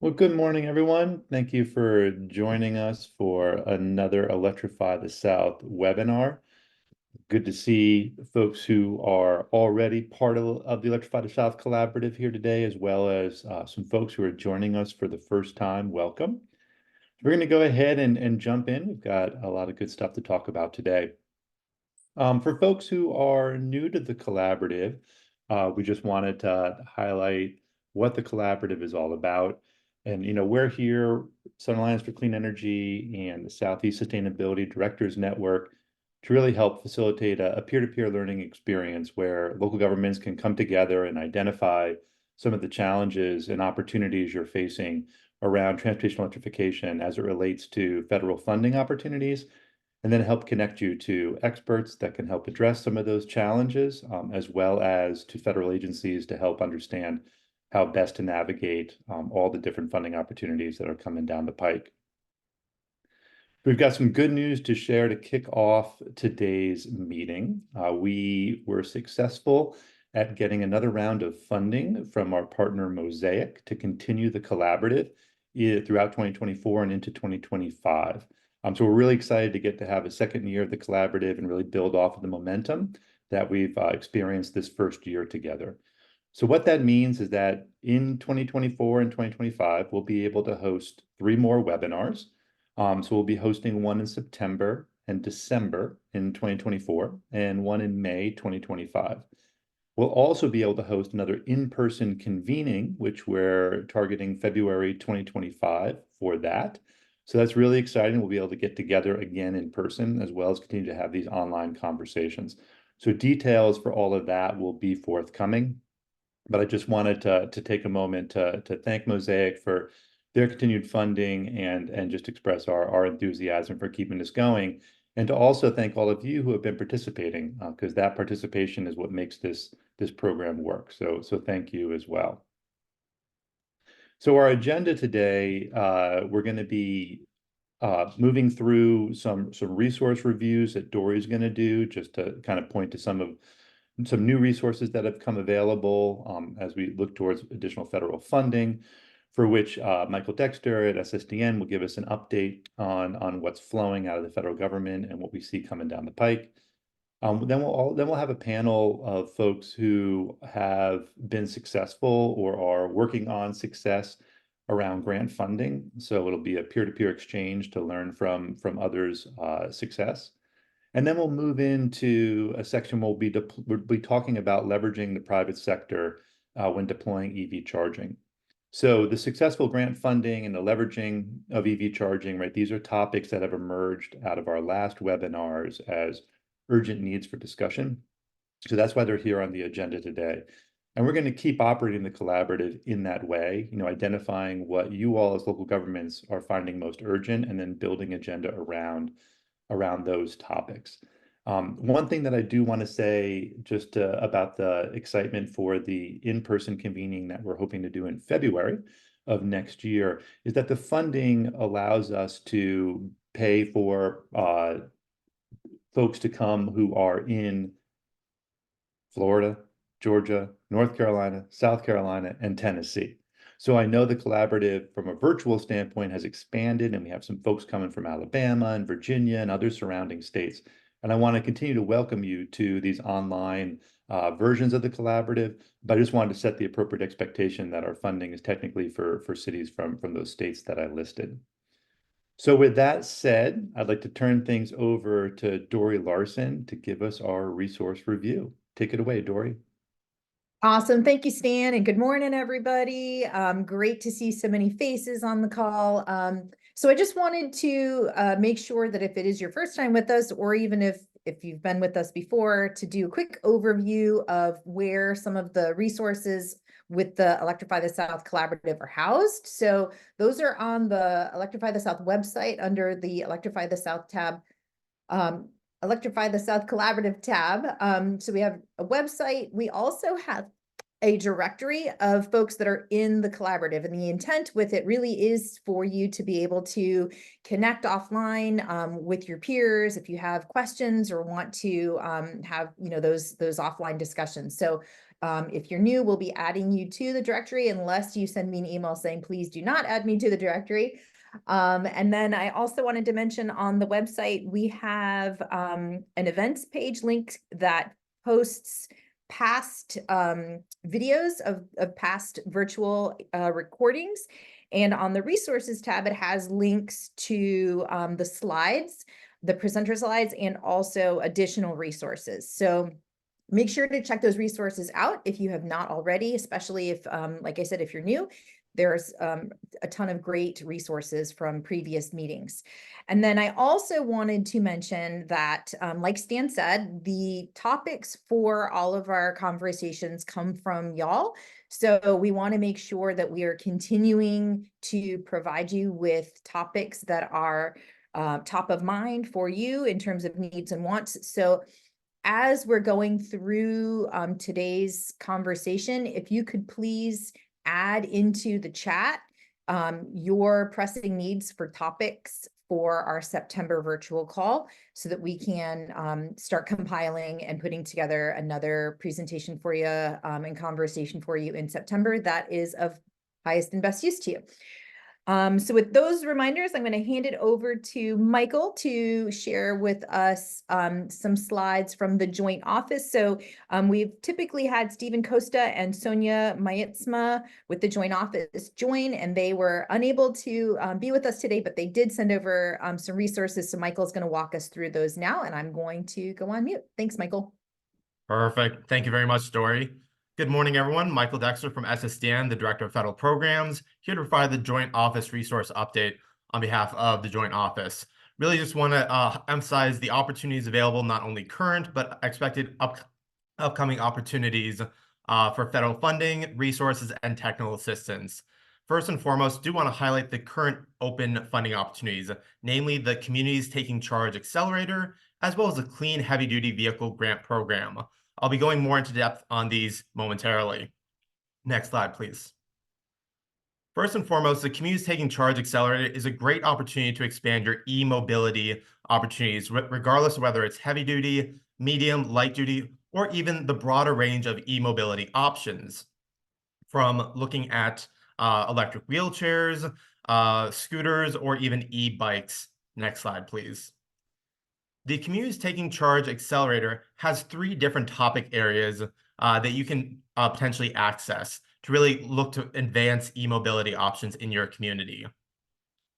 Well, good morning, everyone. Thank you for joining us for another Electrify the South webinar. Good to see folks who are already part of the Electrify the South Collaborative here today, as well as some folks who are joining us for the first time. Welcome. We're going to go ahead and jump in. We've got a lot of good stuff to talk about today. For folks who are new to the collaborative, we just wanted to highlight what the collaborative is all about. And, we're here, Southern Alliance for Clean Energy and the Southeast Sustainability Directors Network, to really help facilitate a peer-to-peer learning experience where local governments can come together and identify some of the challenges and opportunities you're facing around transportation electrification as it relates to federal funding opportunities, and then help connect you to experts that can help address some of those challenges, as well as to federal agencies to help understand how best to navigate all the different funding opportunities that are coming down the pike. We've got some good news to share to kick off today's meeting. We were successful at getting another round of funding from our partner Mosaic to continue the collaborative throughout 2024 and into 2025. So we're really excited to get to have a second year of the collaborative and really build off of the momentum that we've experienced this first year together. So what that means is that in 2024 and 2025, we'll be able to host 3 more webinars. So we'll be hosting one in September and December in 2024 and one in May 2025. We'll also be able to host another in-person convening, which we're targeting February 2025 for that. So that's really exciting. We'll be able to get together again in person, as well as continue to have these online conversations. So details for all of that will be forthcoming. But I just wanted to take a moment to thank Mosaic for their continued funding and just express our enthusiasm for keeping this going. And to also thank all of you who have been participating, because that participation is what makes this program work. So thank you as well. So our agenda today, we're going to be moving through some resource reviews that Dory's going to do, just to kind of point to some new resources that have come available as we look towards additional federal funding, for which Michael Dexter at SSDN will give us an update on what's flowing out of the federal government and what we see coming down the pike. Then we'll have a panel of folks who have been successful or are working on success around grant funding. So it'll be a peer-to-peer exchange to learn from others' success. And then we'll move into a section where we'll be talking about leveraging the private sector when deploying EV charging. So the successful grant funding and the leveraging of EV charging, right? These are topics that have emerged out of our last webinars as urgent needs for discussion. So that's why they're here on the agenda today. And we're going to keep operating the collaborative in that way, identifying what you all as local governments are finding most urgent and then building agenda around those topics. One thing that I do want to say just about the excitement for the in-person convening that we're hoping to do in February of next year is that the funding allows us to pay for folks to come who are in Florida, Georgia, North Carolina, South Carolina, and Tennessee. So I know the collaborative from a virtual standpoint has expanded, and we have some folks coming from Alabama and Virginia and other surrounding states. And I want to continue to welcome you to these online versions of the collaborative, but I just wanted to set the appropriate expectation that our funding is technically for cities from those states that I listed. So with that said, I'd like to turn things over to Dory Larson to give us our resource review. Take it away, Dory. Awesome. Thank you, Stan. And good morning, everybody. Great to see so many faces on the call. So I just wanted to make sure that if it is your first time with us, or even if you've been with us before, to do a quick overview of where some of the resources with the Electrify the South Collaborative are housed. So those are on the Electrify the South website under the Electrify the South tab. Electrify the South Collaborative tab. So we have a website. We also have a directory of folks that are in the collaborative, and the intent with it really is for you to be able to connect offline with your peers if you have questions or want to have those offline discussions. So If you're new, we'll be adding you to the directory unless you send me an email saying, please do not add me to the directory. And then I also wanted to mention on the website, we have an events page link that posts past videos of past virtual recordings. And on the resources tab, it has links to the slides, the presenter slides, and also additional resources. So make sure to check those resources out if you have not already, especially if, like I said, if you're new. There's a ton of great resources from previous meetings. And then I also wanted to mention that, like Stan said, the topics for all of our conversations come from y'all. So we want to make sure that we are continuing to provide you with topics that are top of mind for you in terms of needs and wants. So as we're going through today's conversation, if you could please add into the chat your pressing needs for topics for our September virtual call so that we can start compiling and putting together another presentation for you and conversation for you in September that is of highest and best use to you. So with those reminders, I'm going to hand it over to Michael to share with us some slides from the joint office. So we've typically had Stephen Costa and Sonia Maitsma with the joint office join, and they were unable to be with us today, but they did send over some resources. So Michael's going to walk us through those now, and I'm going to go on mute. Thanks, Michael. Perfect. Thank you very much, Dory. Good morning, everyone. Michael Dexter from SSDN, the Director of Federal Programs, here to provide the Joint Office Resource Update on behalf of the Joint Office. Really just want to emphasize the opportunities available, not only current, but expected upcoming opportunities for federal funding, resources, and technical assistance. First and foremost, do want to highlight the current open funding opportunities, namely the Communities Taking Charge Accelerator, as well as the Clean Heavy Duty Vehicle Grant Program. I'll be going more into depth on these momentarily. Next slide, please. First and foremost, the Communities Taking Charge Accelerator is a great opportunity to expand your e-mobility opportunities, regardless of whether it's heavy duty, medium, light duty, or even the broader range of e-mobility options. From looking at electric wheelchairs, scooters, or even e-bikes. Next slide, please. The Communities Taking Charge Accelerator has 3 different topic areas that you can potentially access to really look to advance e-mobility options in your community.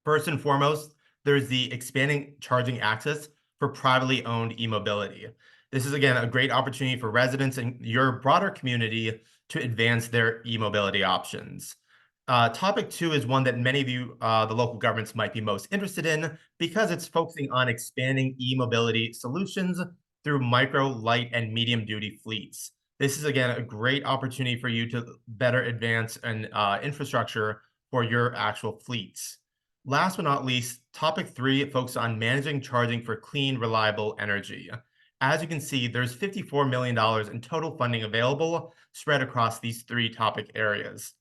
First and foremost, there's the expanding charging access for privately owned e-mobility. This is, again, a great opportunity for residents in your broader community to advance their e-mobility options. Topic 2 is one that many of you, the local governments, might be most interested in because it's focusing on expanding e-mobility solutions through micro, light, and medium duty fleets. This is, again, a great opportunity for you to better advance an infrastructure for your actual fleets. Last but not least, topic 3 focuses on managing charging for clean, reliable energy. As you can see, there's $54 million in total funding available spread across these 3 topic areas.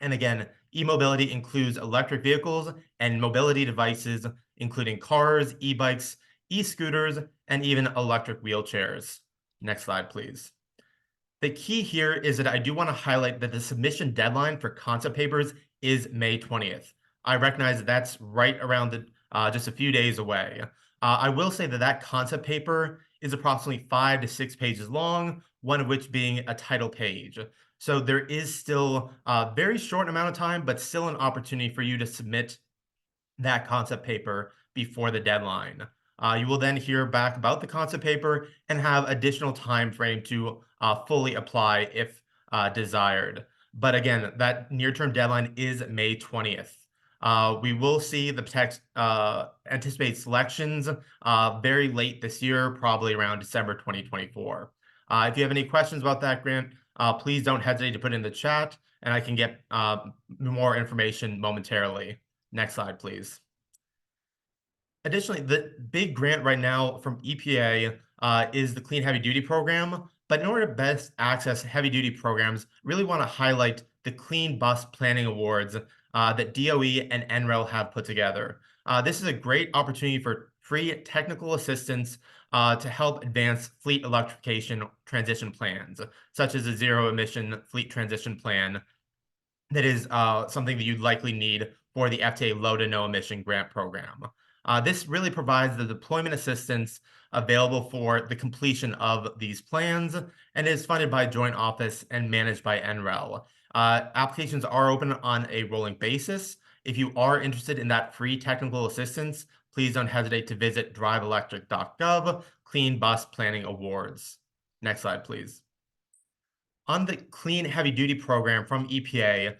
And again, e-mobility includes electric vehicles and mobility devices, including cars, e-bikes, e-scooters, and even electric wheelchairs. Next slide, please. The key here is that I do want to highlight that the submission deadline for concept papers is May 20th. I recognize that that's right around just a few days away. I will say that that concept paper is approximately 5 to 6 pages long, one of which being a title page. So there is still a very short amount of time, but still an opportunity for you to submit that concept paper before the deadline. You will then hear back about the concept paper and have additional time frame to fully apply if desired. But again, that near-term deadline is May 20th. We will see the text anticipate selections very late this year, probably around December 2024. If you have any questions about that grant, please don't hesitate to put it in the chat, and I can get more information momentarily. Next slide, please. Additionally, the big grant right now from EPA is the Clean Heavy Duty Program. But in order to best access heavy duty programs, really want to highlight the Clean Bus Planning Awards that DOE and NREL have put together. This is a great opportunity for free technical assistance to help advance fleet electrification transition plans, such as a zero-emission fleet transition plan that is something that you'd likely need for the FTA low to no emission grant program. This really provides the deployment assistance available for the completion of these plans and is funded by Joint Office and managed by NREL. Applications are open on a rolling basis. If you are interested in that free technical assistance, please don't hesitate to visit driveelectric.gov, Clean Bus Planning Awards. Next slide, please. On the Clean Heavy Duty program from EPA,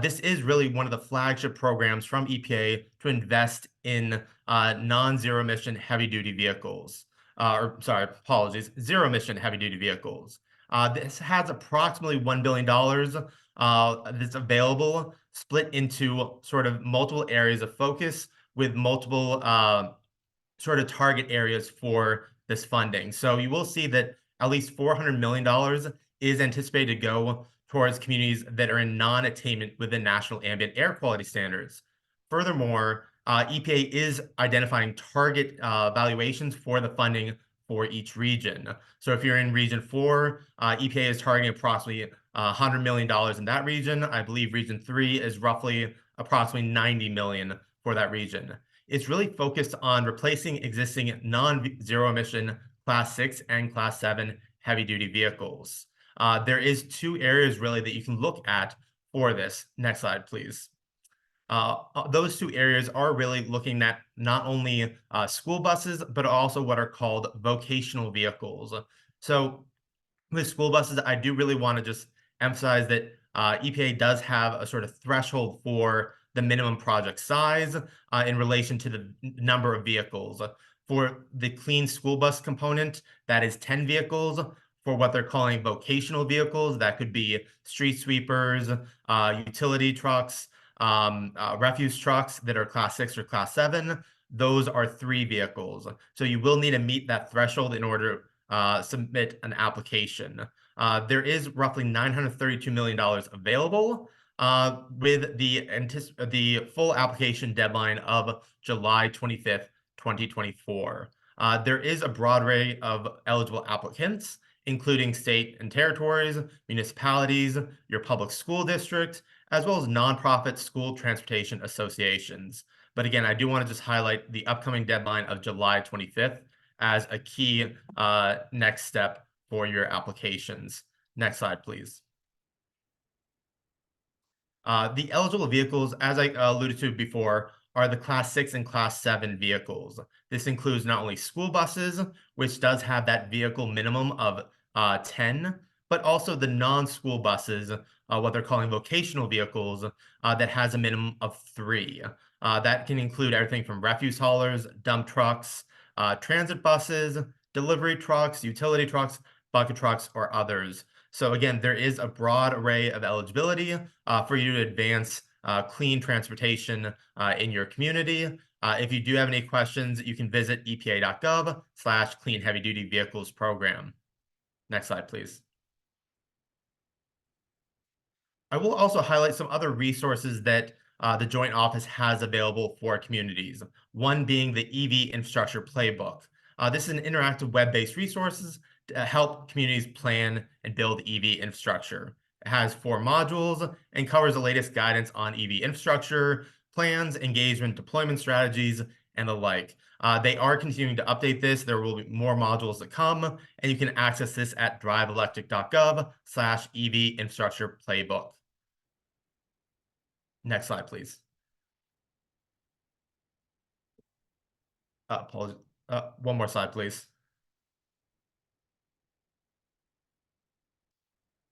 this is really one of the flagship programs from EPA to invest in non-zero emission heavy duty vehicles. Zero emission heavy duty vehicles. This has approximately $1 billion that's available, split into sort of multiple areas of focus with multiple sort of target areas for this funding. So you will see that at least $400 million is anticipated to go towards communities that are in non-attainment with the national ambient air quality standards. Furthermore, EPA is identifying target valuations for the funding for each region. So if you're in Region 4, EPA is targeting approximately $100 million in that region. I believe Region 3 is roughly approximately $90 million for that region. It's really focused on replacing existing non-zero emission Class 6 and Class 7 heavy-duty vehicles. There is two areas really that you can look at for this. Next slide, please. Those two areas are really looking at not only school buses, but also what are called vocational vehicles. So with school buses, I do really want to just emphasize that EPA does have a sort of threshold for the minimum project size in relation to the number of vehicles. For the clean school bus component, that is 10 vehicles. For what they're calling vocational vehicles, that could be street sweepers, utility trucks, refuse trucks that are Class 6 or Class 7. Those are 3 vehicles. So you will need to meet that threshold in order to submit an application. There is roughly $932 million available with the full application deadline of July 25th, 2024. There is a broad array of eligible applicants, including state and territories, municipalities, your public school district, as well as nonprofit school transportation associations. But again, I do want to just highlight the upcoming deadline of July 25th as a key next step for your applications. Next slide, please. The eligible vehicles, as I alluded to before, are the Class 6 and Class 7 vehicles. This includes not only school buses, which does have that vehicle minimum of 10, but also the non-school buses, what they're calling vocational vehicles, that has a minimum of 3. That can include everything from refuse haulers, dump trucks, transit buses, delivery trucks, utility trucks, bucket trucks, or others. So again, there is a broad array of eligibility for you to advance clean transportation in your community. If you do have any questions, you can visit epa.gov/clean heavy duty vehicles program. Next slide, please. I will also highlight some other resources that the Joint Office has available for communities. One being the EV Infrastructure Playbook. This is an interactive web-based resources to help communities plan and build EV infrastructure. It has 4 modules and covers the latest guidance on EV infrastructure, plans, engagement, deployment strategies, and the like. They are continuing to update this. There will be more modules to come, and you can access this at driveelectric.gov/EV Infrastructure Playbook. Next slide, please. Apologies. One more slide, please.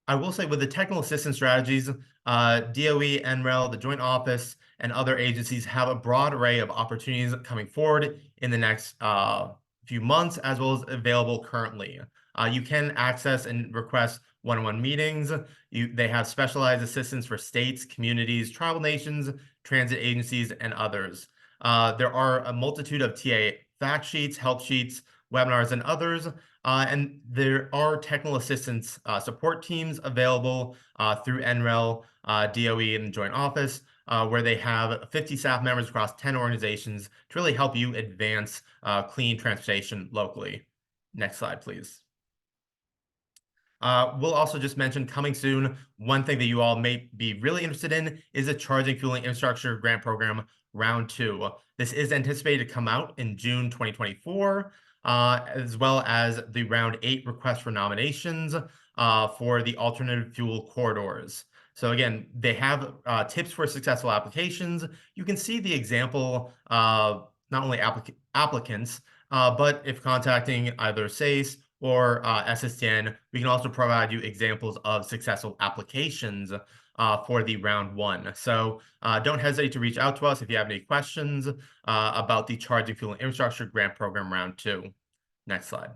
I will say with the technical assistance strategies, DOE, NREL, the Joint Office, and other agencies have a broad array of opportunities coming forward in the next few months, as well as available currently. You can access and request one-on-one meetings. They have specialized assistance for states, communities, tribal nations, transit agencies, and others. There are a multitude of TA fact sheets, help sheets, webinars and others. And there are technical assistance support teams available through NREL, DOE, and the Joint Office, where they have 50 staff members across 10 organizations to really help you advance clean transportation locally. Next slide, please. We'll also just mention coming soon, one thing that you all may be really interested in is a charging fueling infrastructure grant program round 2. This is anticipated to come out in June 2024, as well as the round 8 request for nominations for the alternative fuel corridors. So again, they have tips for successful applications. You can see the example not only applicants, but if contacting either SACE or SSTN, we can also provide you examples of successful applications for the round 1. So don't hesitate to reach out to us if you have any questions about the Charging Fuel and Infrastructure Grant Program round 2. Next slide.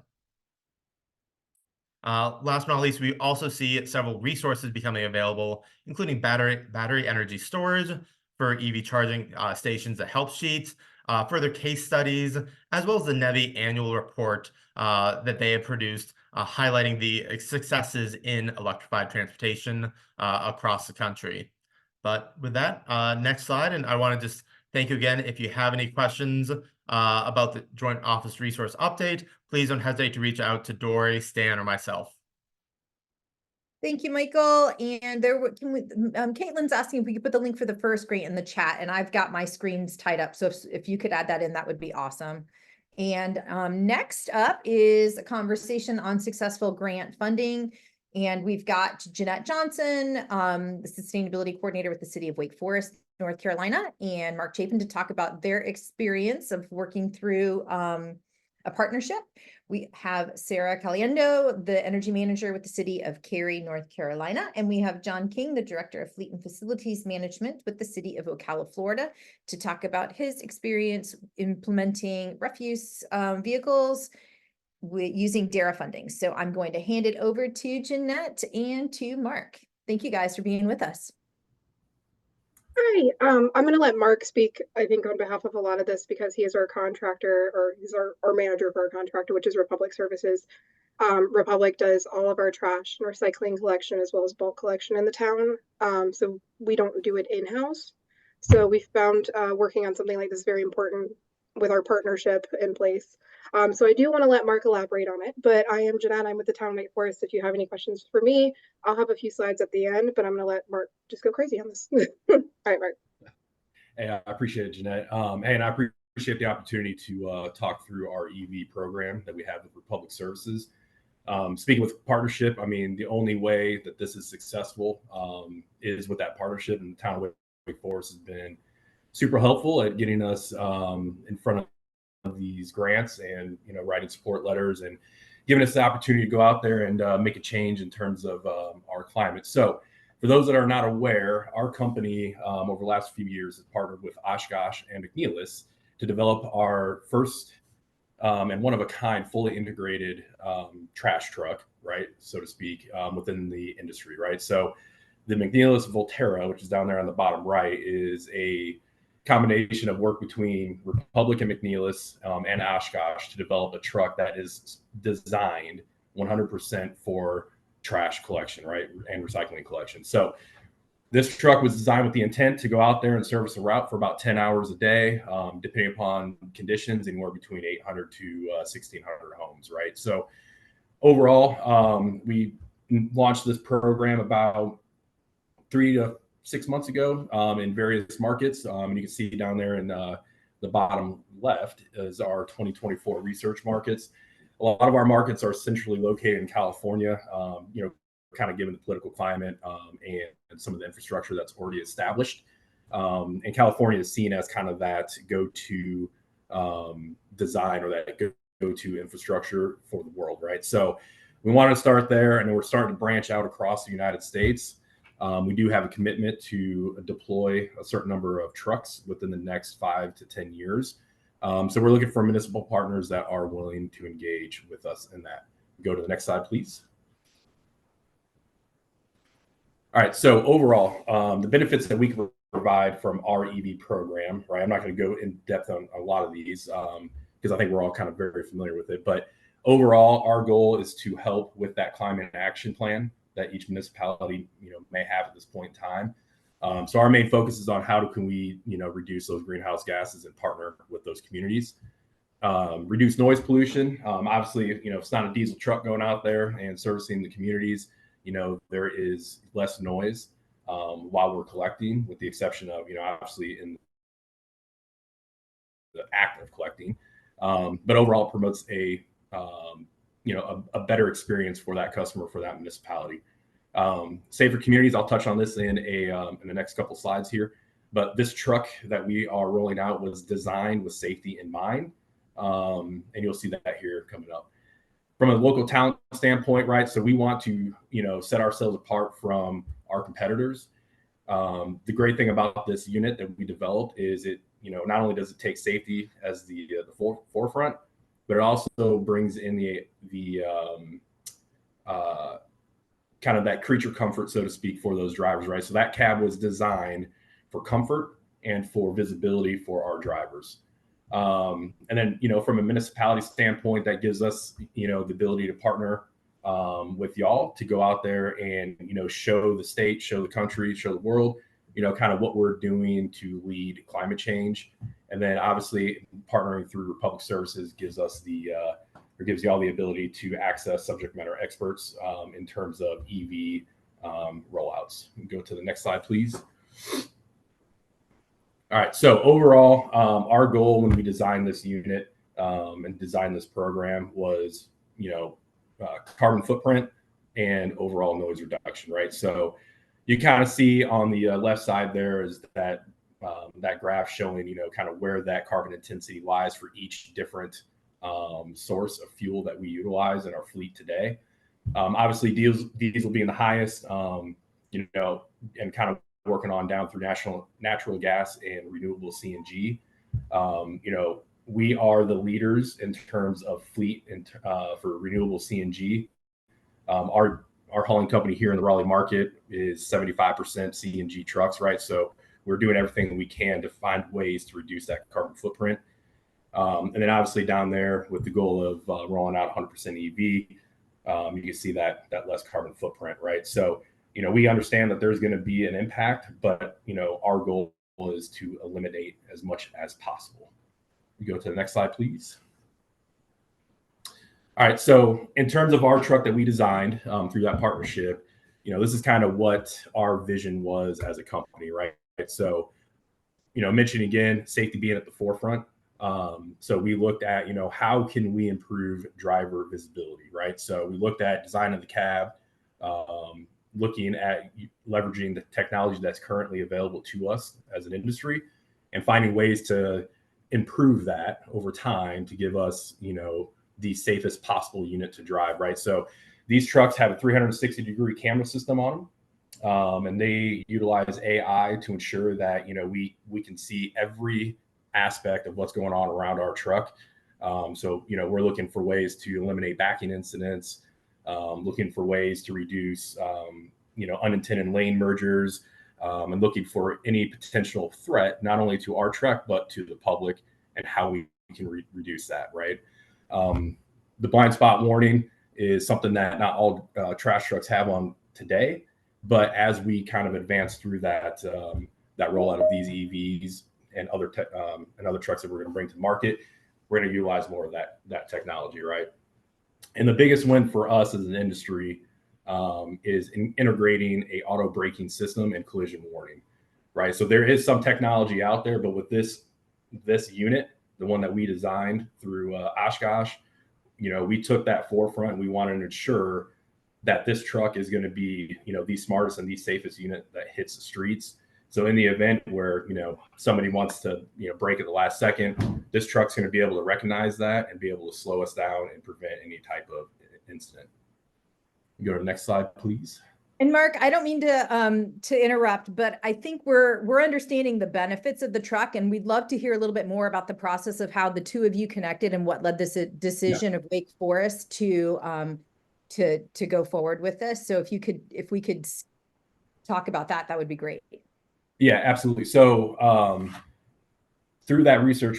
Last but not least, we also see several resources becoming available, including battery energy storage for EV charging stations, the help sheets, further case studies, as well as the NEVI annual report that they have produced, highlighting the successes in electrified transportation across the country. But with that, next slide, and I want to just thank you again. If you have any questions about the Joint Office Resource Update, please don't hesitate to reach out to Dory, Stan, or myself. Thank you, Michael. And Caitlin's asking if we could put the link for the first grant in the chat, and I've got my screens tied up. So if you could add that in, that would be awesome. And next up is a conversation on successful grant funding. And we've got Jeanette Johnson, the sustainability coordinator with the city of Wake Forest, North Carolina, and Mark Chapin to talk about their experience of working through a partnership. We have Sarah Caliendo, the energy manager with the city of Cary, North Carolina, and we have John King, the director of fleet and facilities management with the city of Ocala, Florida, to talk about his experience implementing refuse vehicles using DARA funding. So I'm going to hand it over to Jeanette and to Mark. Thank you guys for being with us. Hi, I'm going to let Mark speak, I think, on behalf of a lot of this because he is our contractor, or he's our manager for our contractor, which is Republic Services. Republic does all of our trash and recycling collection as well as bulk collection in the town. So we don't do it in-house. So we found working on something like this very important with our partnership in place. So I do want to let Mark elaborate on it, but I am Jeanette. I'm with the town of Wake Forest. If you have any questions for me, I'll have a few slides at the end, but I'm going to let Mark just go crazy on this. All right, Mark. Hey, I appreciate it, Jeanette. Hey, and I appreciate the opportunity to talk through our EV program that we have with Republic Services. Speaking with partnership, I mean, the only way that this is successful is with that partnership, and the town of Wake Forest has been super helpful at getting us in front of these grants and, you know, writing support letters and giving us the opportunity to go out there and make a change in terms of our climate. So for those that are not aware, our company over the last few years has partnered with Oshkosh and McNeilus to develop our first and one of a kind fully integrated trash truck, right, so to speak, within the industry, right? So the McNeilus Volterra, which is down there on the bottom right, is a combination of work between Republic and McNeilus and Oshkosh to develop a truck that is designed 100% for trash collection, right, and recycling collection. So this truck was designed with the intent to go out there and service a route for about 10 hours a day, depending upon conditions, anywhere between 800 to 1,600 homes, right? So overall, we launched this program about 3 to 6 months ago in various markets. And you can see down there in the bottom left is our 2024 research markets. A lot of our markets are centrally located in California, you know, kind of given the political climate and some of the infrastructure that's already established. And California is seen as kind of that go-to design or that go-to infrastructure for the world, right? So we wanted to start there, and we're starting to branch out across the United States. We do have a commitment to deploy a certain number of trucks within the next 5 to 10 years. So we're looking for municipal partners that are willing to engage with us in that. Go to the next slide, please. All right, so overall, the benefits that we can provide from our EV program, right? I'm not going to go in depth on a lot of these because because I think we're all kind of very familiar with it. But overall, our goal is to help with that climate action plan that each municipality, may have at this point in time. So our main focus is on how can we, reduce those greenhouse gases and partner with those communities. Reduce noise pollution. Obviously, if it's not a diesel truck going out there and servicing the communities, there is less noise while we're collecting, with the exception of, obviously in the act of collecting. But overall, it promotes a better experience for that customer, for that municipality. Safer communities. I'll touch on this in the next couple slides here. But this truck that we are rolling out was designed with safety in mind. And you'll see that here coming up. From a local talent standpoint, right? So we want to, set ourselves apart from our competitors. The great thing about this unit that we developed is it, not only does it take safety as the forefront, but it also brings in the kind of that creature comfort, so to speak, for those drivers, right? So that cab was designed for comfort and for visibility for our drivers. And then, from a municipality standpoint, that gives us, the ability to partner with y'all to go out there and, show the state, show the country, show the world, kind of what we're doing to lead climate change. And then obviously partnering through Republic Services gives us gives y'all the ability to access subject matter experts in terms of EV rollouts. Go to the next slide, please. All right. So overall, our goal when we designed this unit and designed this program was, carbon footprint and overall noise reduction, right? So you kind of see on the left side there is that graph showing, kind of where that carbon intensity lies for each different source of fuel that we utilize in our fleet today. Obviously, diesel being the highest, and kind of working on down through natural gas and renewable CNG. We are the leaders in terms of fleet and for renewable CNG. Our hauling company here in the Raleigh market is 75% CNG trucks, right? So we're doing everything we can to find ways to reduce that carbon footprint. And then obviously down there with the goal of rolling out 100% EV, you can see that less carbon footprint, right? So, we understand that there's going to be an impact, but, our goal is to eliminate as much as possible. We go to the next slide, please. All right. So in terms of our truck that we designed through that partnership, this is kind of what our vision was as a company, right? So, mention again, safety being at the forefront. So we looked at, how can we improve driver visibility, right? So we looked at design of the cab, looking at leveraging the technology that's currently available to us as an industry and finding ways to improve that over time to give us, the safest possible unit to drive, right? So these trucks have a 360-degree camera system on them, and they utilize AI to ensure that, we can see every aspect of what's going on around our truck. So, we're looking for ways to eliminate backing incidents, looking for ways to reduce, unintended lane mergers, and looking for any potential threat, not only to our truck, but to the public and how we can reduce that, right? The blind spot warning is something that not all trash trucks have on today, but as we kind of advance through that rollout of these EVs and other trucks that we're going to bring to market, we're going to utilize more of that technology, right? And the biggest win for us as an industry is integrating a auto braking system and collision warning, right? So there is some technology out there, but with this unit, the one that we designed through Oshkosh, we took that forefront and we wanted to ensure that this truck is going to be, the smartest and the safest unit that hits the streets. So in the event where, somebody wants to, brake at the last second, this truck's going to be able to recognize that and be able to slow us down and prevent any type of incident. Go to the next slide, please. And Mark, I don't mean to interrupt, but I think we're understanding the benefits of the truck, and we'd love to hear a little bit more about the process of how the two of you connected and what led this decision of Wake Forest to go forward with this. So if we could talk about that would be great. Yeah, absolutely. So through that research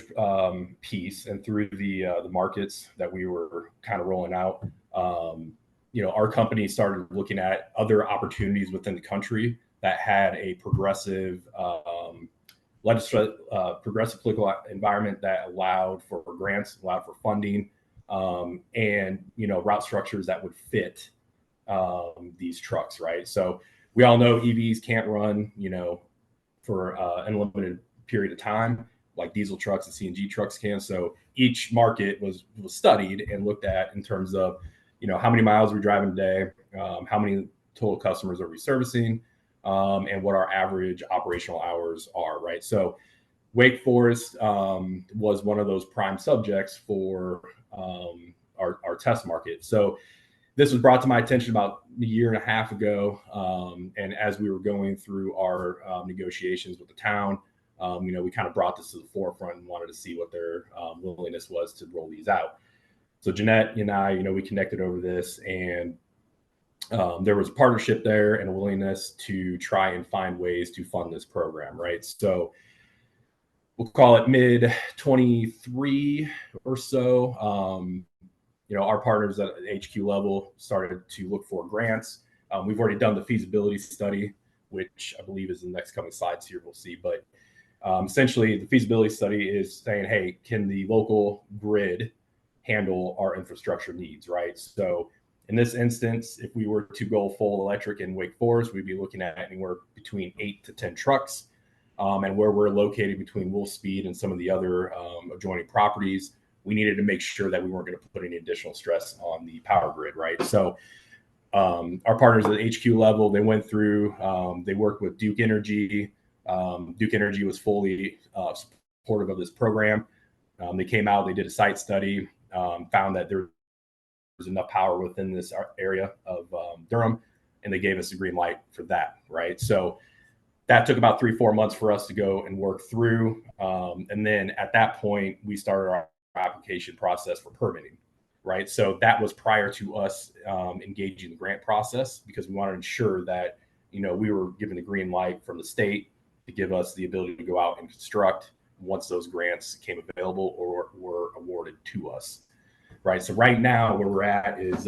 piece and through the markets that we were kind of rolling out, our company started looking at other opportunities within the country that had a progressive progressive political environment that allowed for grants, allowed for funding, and route structures that would fit these trucks, right? So we all know EVs can't run, for an unlimited period of time like diesel trucks and CNG trucks can. So each market was studied and looked at in terms of, how many miles we're driving a day, how many total customers are we servicing, and what our average operational hours are, right? So Wake Forest was one of those prime subjects for our test market. So this was brought to my attention about a year and a half ago. And as we were going through our negotiations with the town, we kind of brought this to the forefront and wanted to see what their willingness was to roll these out. So Jeanette and I, we connected over this, and there was a partnership there and a willingness to try and find ways to fund this program, right? So we'll call it mid 23 or so. Our partners at the HQ level started to look for grants. We've already done the feasibility study, which I believe is the next coming slides here we'll see. But essentially, the feasibility study is saying, hey, can the local grid handle our infrastructure needs, right? So in this instance, if we were to go full electric in Wake Forest, we'd be looking at anywhere between 8 to 10 trucks. And where we're located between Wolfspeed and some of the other adjoining properties, we needed to make sure that we weren't going to put any additional stress on the power grid, right? So our partners at the HQ level, they went through, they worked with Duke Energy. Duke Energy was fully supportive of this program. They came out, they did a site study, found that there was enough power within this area of Durham, and they gave us a green light for that, right? So that took about 3-4 months for us to go and work through. And then at that point, we started our application process for permitting, right? So that was prior to us engaging the grant process, because we wanted to ensure that, we were given the green light from the state to give us the ability to go out and construct once those grants came available or were awarded to us, right? So right now where we're at is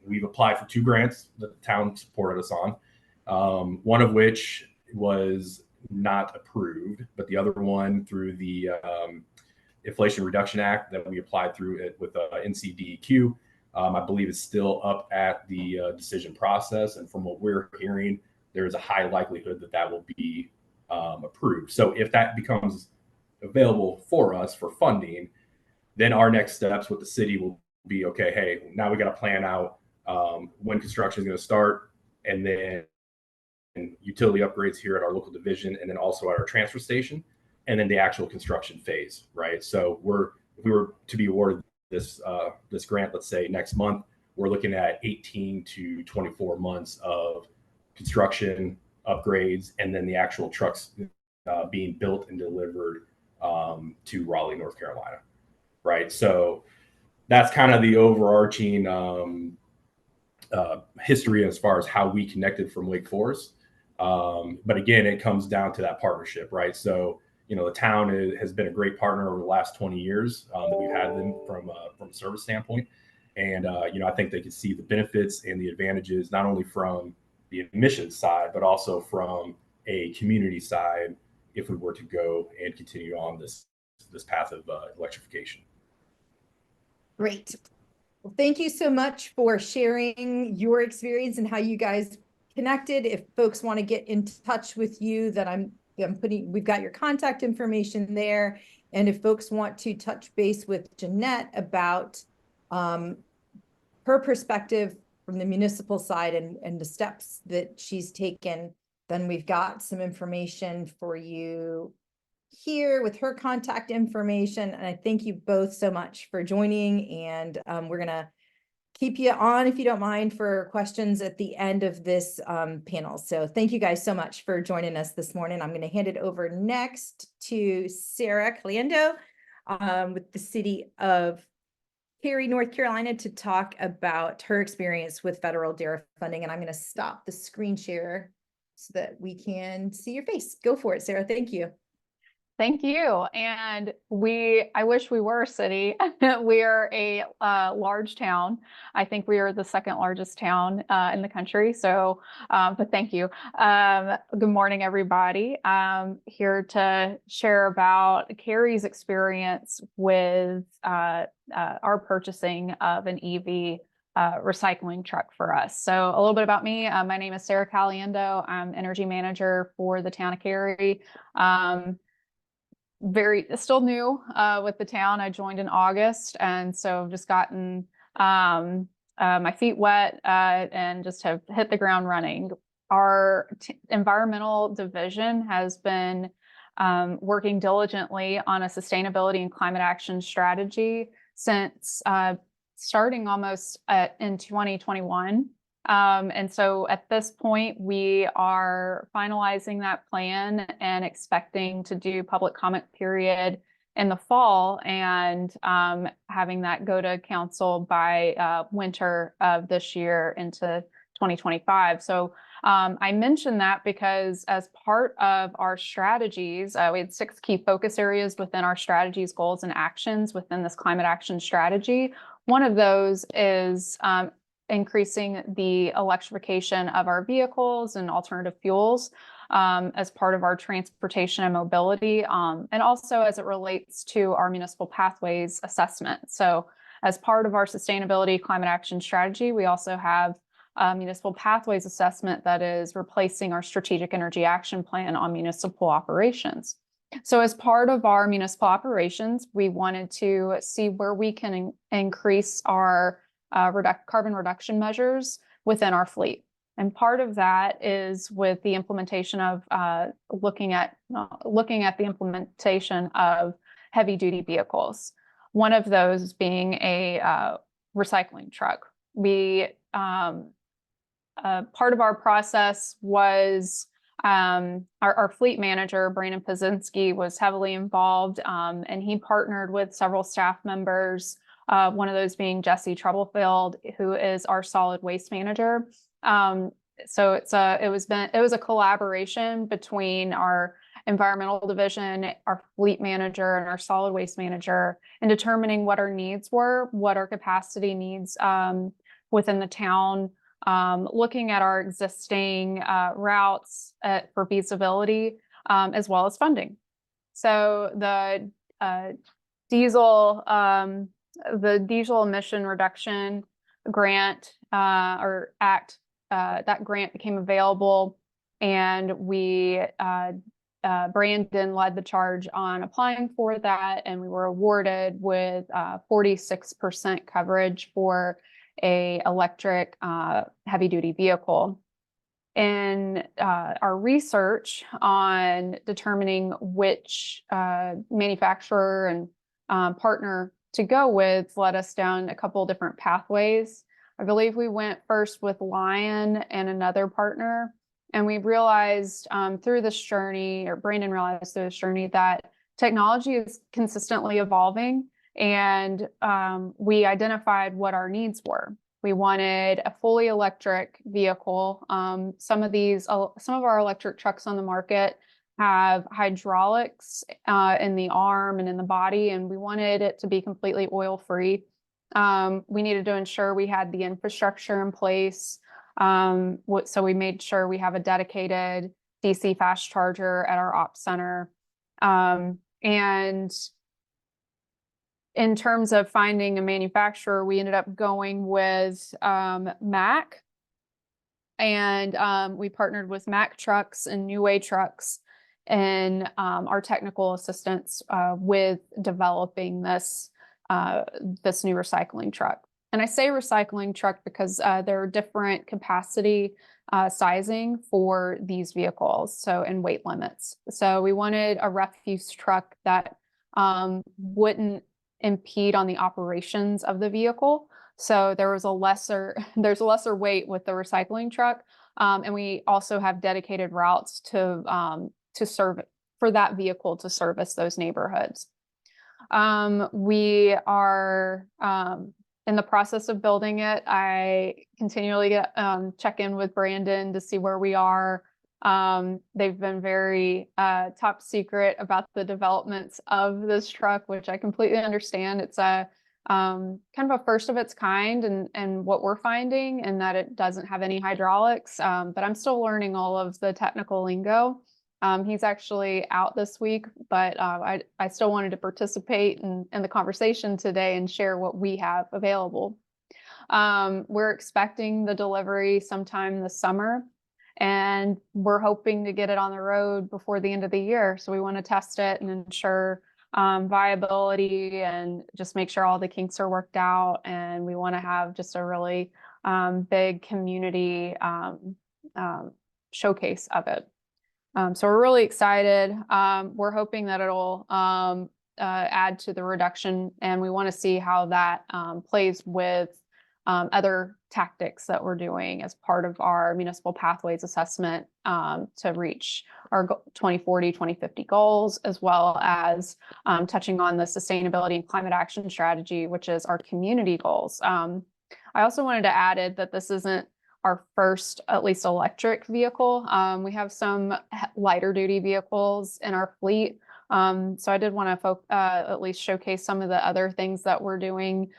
we've applied for 2 grants that the town supported us on, one of which was not approved, but the other one through the Inflation Reduction Act that we applied through it with NCDEQ, I believe is still up at the decision process. And from what we're hearing, there is a high likelihood that that will be approved. So if that becomes available for us for funding, then our next steps with the city will be, okay, hey, now we got to plan out when construction is going to start, and then utility upgrades here at our local division, and then also at our transfer station, and then the actual construction phase, right? So if we were to be awarded this grant, let's say next month, we're looking at 18 to 24 months of construction upgrades, and then the actual trucks being built and delivered to Raleigh, North Carolina, right? So that's kind of the overarching history as far as how we connected from Wake Forest. But again, it comes down to that partnership, right? So, the town has been a great partner over the last 20 years that we've had them from a service standpoint. And, I think they could see the benefits and the advantages, not only from the emissions side, but also from a community side, if we were to go and continue on this path of electrification. Great. Well, thank you so much for sharing your experience and how you guys connected. If folks want to get in touch with you, that we've got your contact information there. And if folks want to touch base with Jeanette about her perspective from the municipal side and the steps that she's taken, then we've got some information for you here with her contact information. And I thank you both so much for joining. And we're going to keep you on, if you don't mind, for questions at the end of this panel. So thank you guys so much for joining us this morning. I'm going to hand it over next to Sarah Caliendo with the city of Cary, North Carolina, to talk about her experience with federal DARE funding. And I'm going to stop the screen share so that we can see your face. Go for it, Sarah. Thank you. Thank you. And I wish we were a city. We are a large town. I think we are the second largest town in the country. So, but thank you. Good morning, everybody. Here to share about Carrie's experience with our purchasing of an EV recycling truck for us. So a little bit about me. My name is Sarah Caliendo. I'm energy manager for the town of Cary. Still new with the town. I joined in August, and so I've just gotten my feet wet and just have hit the ground running. Our environmental division has been working diligently on a sustainability and climate action strategy since starting almost in 2021. And so at this point, we are finalizing that plan and expecting to do public comment period in the fall and having that go to council by winter of this year into 2025. So I mentioned that because as part of our strategies, we had 6 key focus areas within our strategies, goals, and actions within this climate action strategy. One of those is increasing the electrification of our vehicles and alternative fuels as part of our transportation and mobility, and also as it relates to our municipal pathways assessment. So as part of our sustainability climate action strategy, we also have a municipal pathways assessment that is replacing our strategic energy action plan on municipal operations. So as part of our municipal operations, we wanted to see where we can increase our carbon reduction measures within our fleet. And part of that is with the implementation of looking at the implementation of heavy duty vehicles. One of those being a recycling truck. Part of our process was our fleet manager, Brandon Pazinski, was heavily involved, and he partnered with several staff members. One of those being Jesse Troublefield, who is our solid waste manager. So it was a collaboration between our environmental division, our fleet manager, and our solid waste manager in determining what our needs were, what our capacity needs within the town, looking at our existing routes for feasibility, as well as funding. So the diesel emission reduction grant or act, that grant became available, and Brandon led the charge on applying for that, and we were awarded with 46% coverage for a electric heavy duty vehicle. In our research on determining which manufacturer and partner to go with led us down a couple different pathways. I believe we went first with Lion and another partner, and we realized through this journey, or Brandon realized through this journey, that technology is consistently evolving, and we identified what our needs were. We wanted a fully electric vehicle. Some of our electric trucks on the market have hydraulics in the arm and in the body, and we wanted it to be completely oil-free. We needed to ensure we had the infrastructure in place. So we made sure we have a dedicated DC fast charger at our ops center. And in terms of finding a manufacturer, we ended up going with Mack. And we partnered with Mack Trucks and New Way Trucks and our technical assistance with developing this new recycling truck. And I say recycling truck because there are different capacity sizing for these vehicles, so and weight limits. So we wanted a refuse truck that wouldn't impede on the operations of the vehicle. So there's a lesser weight with the recycling truck, and we also have dedicated routes to serve for that vehicle to service those neighborhoods. We are in the process of building it. I continually check in with Brandon to see where we are. They've been very top secret about the developments of this truck, which I completely understand. It's a kind of a first of its kind, and what we're finding, and that it doesn't have any hydraulics. But I'm still learning all of the technical lingo. He's actually out this week, but I still wanted to participate in the conversation today and share what we have available. We're expecting the delivery sometime this summer, and we're hoping to get it on the road before the end of the year. So we want to test it and ensure viability and just make sure all the kinks are worked out. And we want to have just a really big community showcase of it. So we're really excited. We're hoping that it'll add to the reduction, and we want to see how that plays with other tactics that we're doing as part of our municipal pathways assessment to reach our 2040, 2050 goals, as well as touching on the sustainability and climate action strategy, which is our community goals. I also wanted to add that this isn't our first, at least, electric vehicle. We have some lighter duty vehicles in our fleet. So I did want to at least showcase some of the other things that we're doing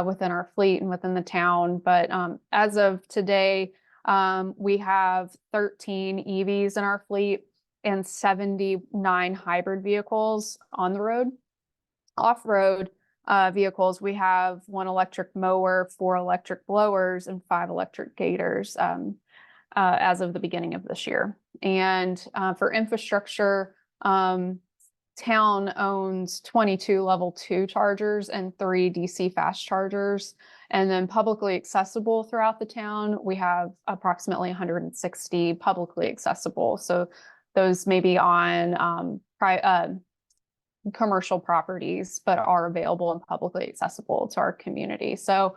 within our fleet and within the town. But as of today, we have 13 EVs in our fleet and 79 hybrid vehicles on the road. Off-road vehicles, we have 1 electric mower, 4 electric blowers, and 5 electric gators as of the beginning of this year. And for infrastructure, town owns 22 level 2 chargers and 3 DC fast chargers. And then publicly accessible throughout the town, we have approximately 160 publicly accessible. So those may be on commercial properties, but are available and publicly accessible to our community. So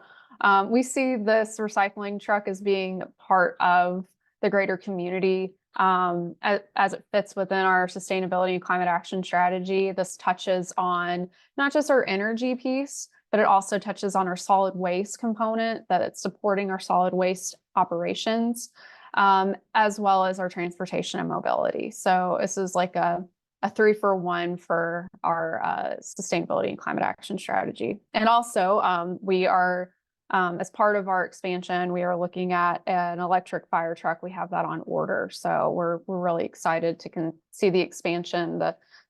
we see this recycling truck as being part of the greater community as it fits within our sustainability and climate action strategy. This touches on not just our energy piece, but it also touches on our solid waste component, that it's supporting our solid waste operations, as well as our transportation and mobility. So this is like a 3-for-1 for our sustainability and climate action strategy. And also we are, as part of our expansion, we are looking at an electric fire truck. We have that on order. So we're really excited to see the expansion,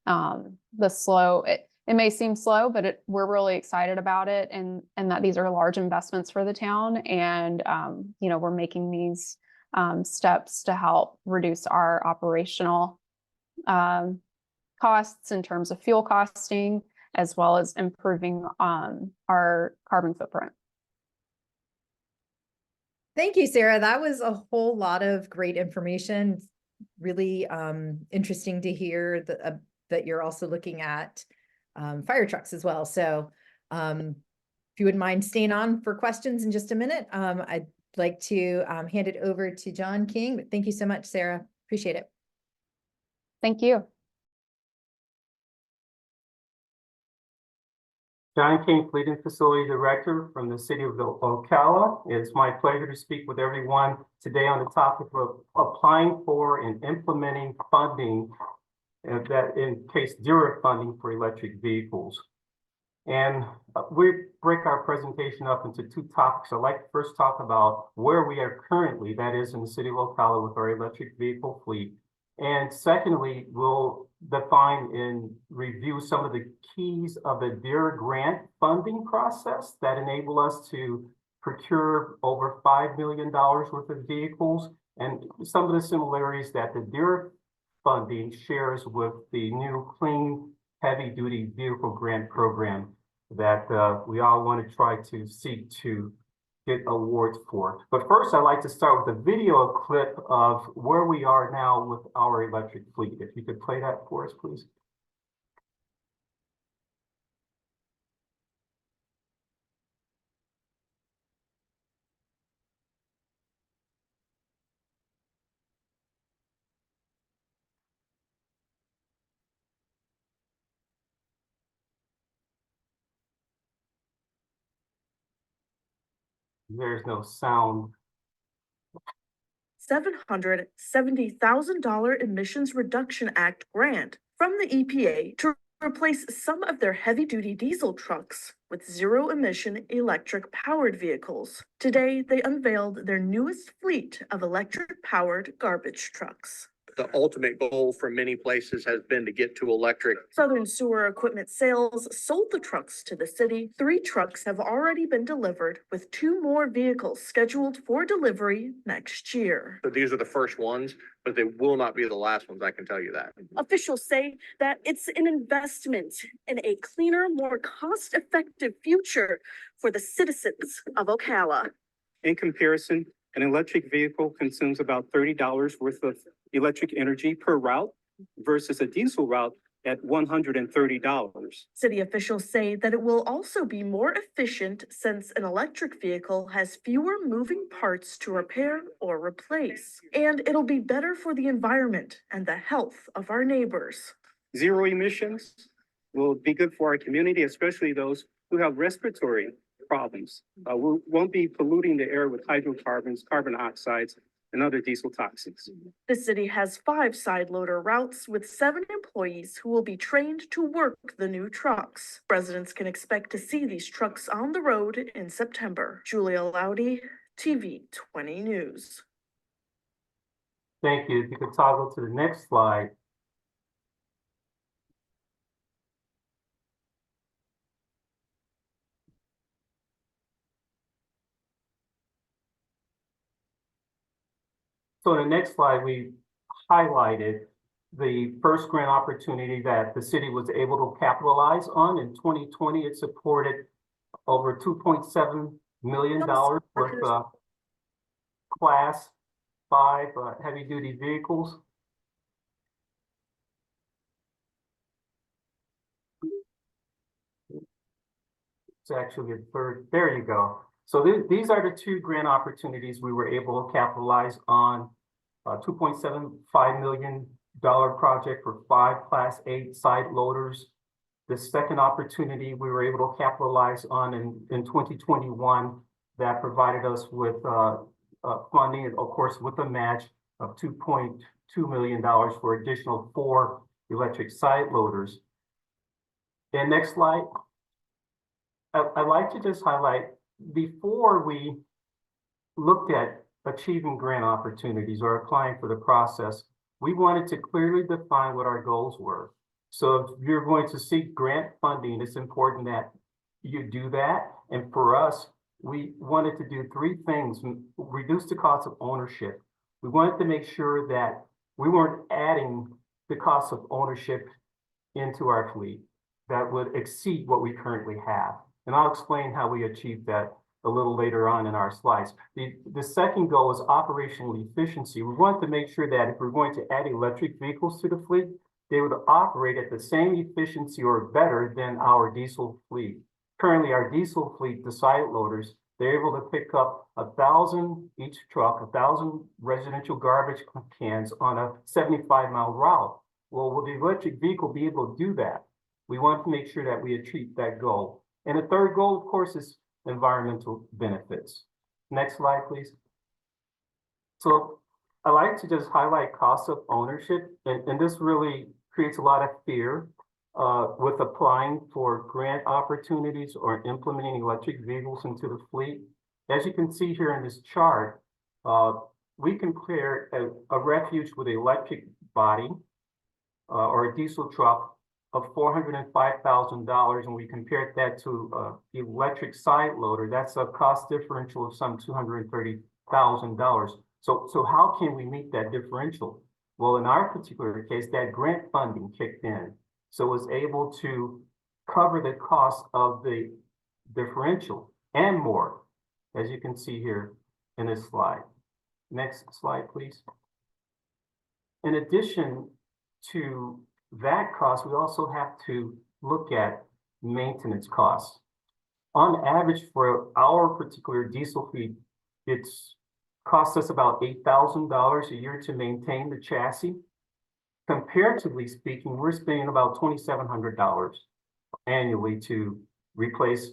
the slow, it may seem slow, but we're really excited about it, and that these are large investments for the town. And, we're making these steps to help reduce our operational costs in terms of fuel costing, as well as improving our carbon footprint. Thank you, Sarah. That was a whole lot of great information. Really interesting to hear that you're also looking at fire trucks as well. So if you wouldn't mind staying on for questions in just a minute, I'd like to hand it over to John King. But thank you so much, Sarah. Appreciate it. Thank you. John King, Fleet and Facility Director from the City of Ocala. It's my pleasure to speak with everyone today on the topic of applying for and implementing funding, that in case DERA funding for electric vehicles. And we break our presentation up into 2 topics. I'd like to first talk about where we are currently, that is in the City of Ocala, with our electric vehicle fleet. And secondly, we'll define and review some of the keys of the DERA grant funding process that enable us to procure over $5 million worth of vehicles, and some of the similarities that the DERA funding shares with the new Clean Heavy Duty Vehicle Grant Program that we all want to try to seek to get awards for. But first, I'd like to start with a video clip of where we are now with our electric fleet. If you could play that for us, please. There's no sound. $770,000 Emissions Reduction Act grant from the EPA to replace some of their heavy-duty diesel trucks with zero-emission electric-powered vehicles. Today, they unveiled their newest fleet of electric-powered garbage trucks. The ultimate goal for many places has been to get to electric. Southern Sewer Equipment Sales sold the trucks to the city. 3 trucks have already been delivered, with 2 more vehicles scheduled for delivery next year. So these are the first ones, but they will not be the last ones, I can tell you that. Officials say that it's an investment in a cleaner, more cost-effective future for the citizens of Ocala. In comparison, an electric vehicle consumes about $30 worth of electric energy per route versus a diesel route at $130. City officials say that it will also be more efficient since an electric vehicle has fewer moving parts to repair or replace. And it'll be better for the environment and the health of our neighbors. Zero emissions will be good for our community, especially those who have respiratory problems. We won't be polluting the air with hydrocarbons, carbon oxides, and other diesel toxins. The city has 5 side loader routes with 7 employees who will be trained to work the new trucks. Residents can expect to see these trucks on the road in September. Julia Laudy, TV 20 News. Thank you. If you could toggle to the next slide. So in the next slide, we highlighted the first grant opportunity that the city was able to capitalize on. In 2020, it supported over $2.7 million worth of Class 5 heavy-duty vehicles. It's actually a third. There you go. So these are the 2 grant opportunities we were able to capitalize on. $2.75 million project for 5 Class 8 side loaders. The second opportunity we were able to capitalize on in 2021 that provided us with funding, of course, with a match of $2.2 million for additional 4 electric side loaders. And next slide. I'd like to just highlight, before we looked at achieving grant opportunities or applying for the process, we wanted to clearly define what our goals were. So if you're going to seek grant funding, it's important that you do that. And for us, we wanted to do 3 things: reduce the cost of ownership. We wanted to make sure that we weren't adding the cost of ownership into our fleet that would exceed what we currently have. And I'll explain how we achieved that a little later on in our slides. The second goal is operational efficiency. We want to make sure that if we're going to add electric vehicles to the fleet, they would operate at the same efficiency or better than our diesel fleet. Currently, our diesel fleet, the side loaders, they're able to pick up 1,000 each truck, 1,000 residential garbage cans on a 75-mile route. Well, will the electric vehicle be able to do that? We want to make sure that we achieve that goal. And the third goal, of course, is environmental benefits. Next slide, please. So I like to just highlight cost of ownership, and this really creates a lot of fear with applying for grant opportunities or implementing electric vehicles into the fleet. As you can see here in this chart, we compare a refuge with an electric body or a diesel truck of $405,000, and we compared that to the electric side loader. That's a cost differential of some $230,000. So how can we meet that differential? Well, in our particular case, that grant funding kicked in, so it was able to cover the cost of the differential and more, as you can see here in this slide. Next slide, please. In addition to that cost, we also have to look at maintenance costs. On average, for our particular diesel fleet, it's costs us about $8,000 a year to maintain the chassis. Comparatively speaking, we're spending about $2,700 annually to replace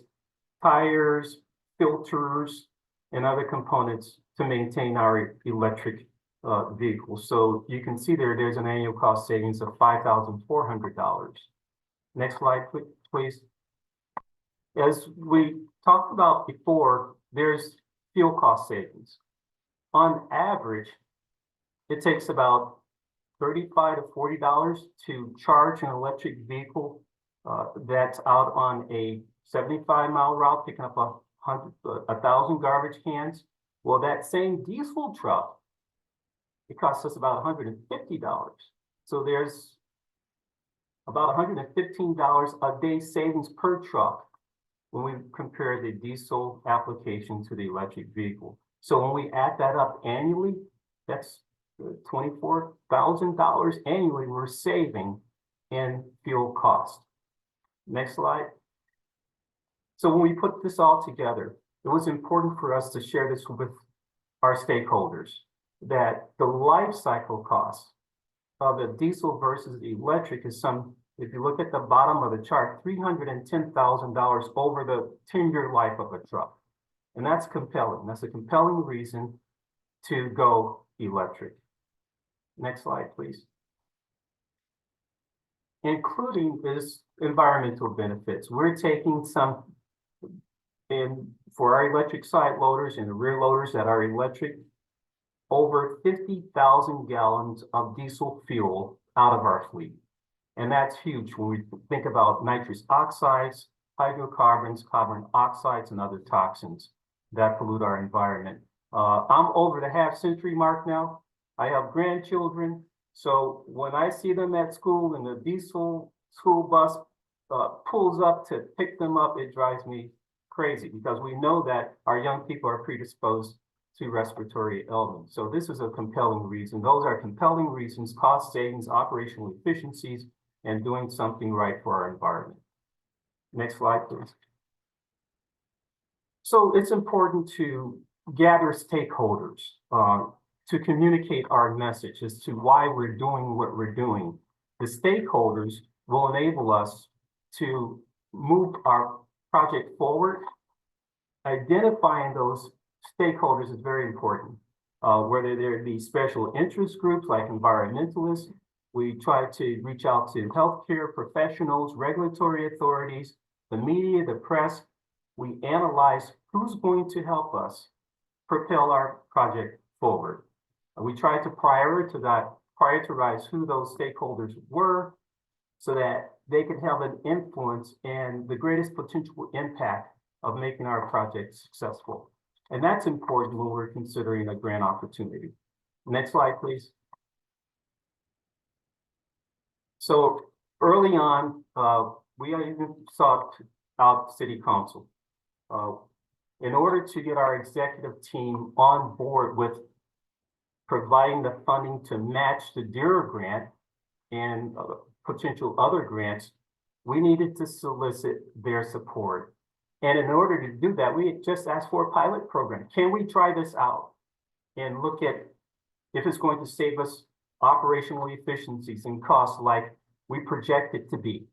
tires, filters, and other components to maintain our electric vehicles. So you can see there's an annual cost savings of $5,400. Next slide, please. As we talked about before, there's fuel cost savings. On average, it takes about $35 to $40 to charge an electric vehicle that's out on a 75-mile route, picking up 1,000 garbage cans. Well, that same diesel truck, it costs us about $150. So there's about $115 a day savings per truck when we compare the diesel application to the electric vehicle. So when we add that up annually, that's $24,000 annually we're saving in fuel cost. Next slide. So when we put this all together, it was important for us to share this with our stakeholders, that the life cycle cost of a diesel versus the electric is if you look at the bottom of the chart, $310,000 over the 10-year life of a truck. And that's compelling. That's a compelling reason to go electric. Next slide, please. Including this environmental benefits. We're taking some for our electric side loaders and the rear loaders that are electric, over 50,000 gallons of diesel fuel out of our fleet. And that's huge when we think about nitrous oxides, hydrocarbons, carbon oxides, and other toxins that pollute our environment. I'm over the half-century mark now. I have grandchildren. So when I see them at school and the diesel school bus pulls up to pick them up, it drives me crazy because we know that our young people are predisposed to respiratory ailments. So this is a compelling reason. Those are compelling reasons: cost savings, operational efficiencies, and doing something right for our environment. Next slide, please. So it's important to gather stakeholders to communicate our message as to why we're doing what we're doing. The stakeholders will enable us to move our project forward. Identifying those stakeholders is very important, whether there be special interest groups like environmentalists. We try to reach out to healthcare professionals, regulatory authorities, the media, the press. We analyze who's going to help us propel our project forward. We try to prioritize who those stakeholders were so that they could have an influence and the greatest potential impact of making our project successful. And that's important when we're considering a grant opportunity. Next slide, please. So early on, we even sought out City Council in order to get our executive team on board with providing the funding to match the DERA grant and potential other grants. We needed to solicit their support. And in order to do that, we just asked for a pilot program. Can we try this out and look at if it's going to save us operational efficiencies and costs like we project it to be?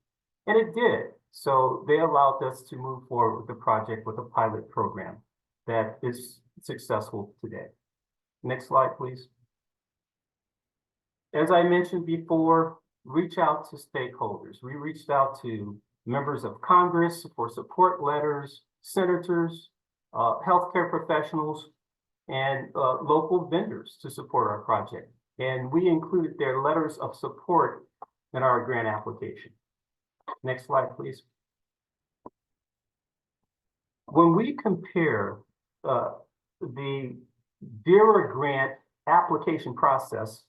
And it did. So they allowed us to move forward with the project with a pilot program that is successful today. Next slide, please. As I mentioned before, reach out to stakeholders. We reached out to members of Congress for support letters, senators, healthcare professionals, and local vendors to support our project. And we included their letters of support in our grant application. Next slide, please. When we compare the DERA grant application process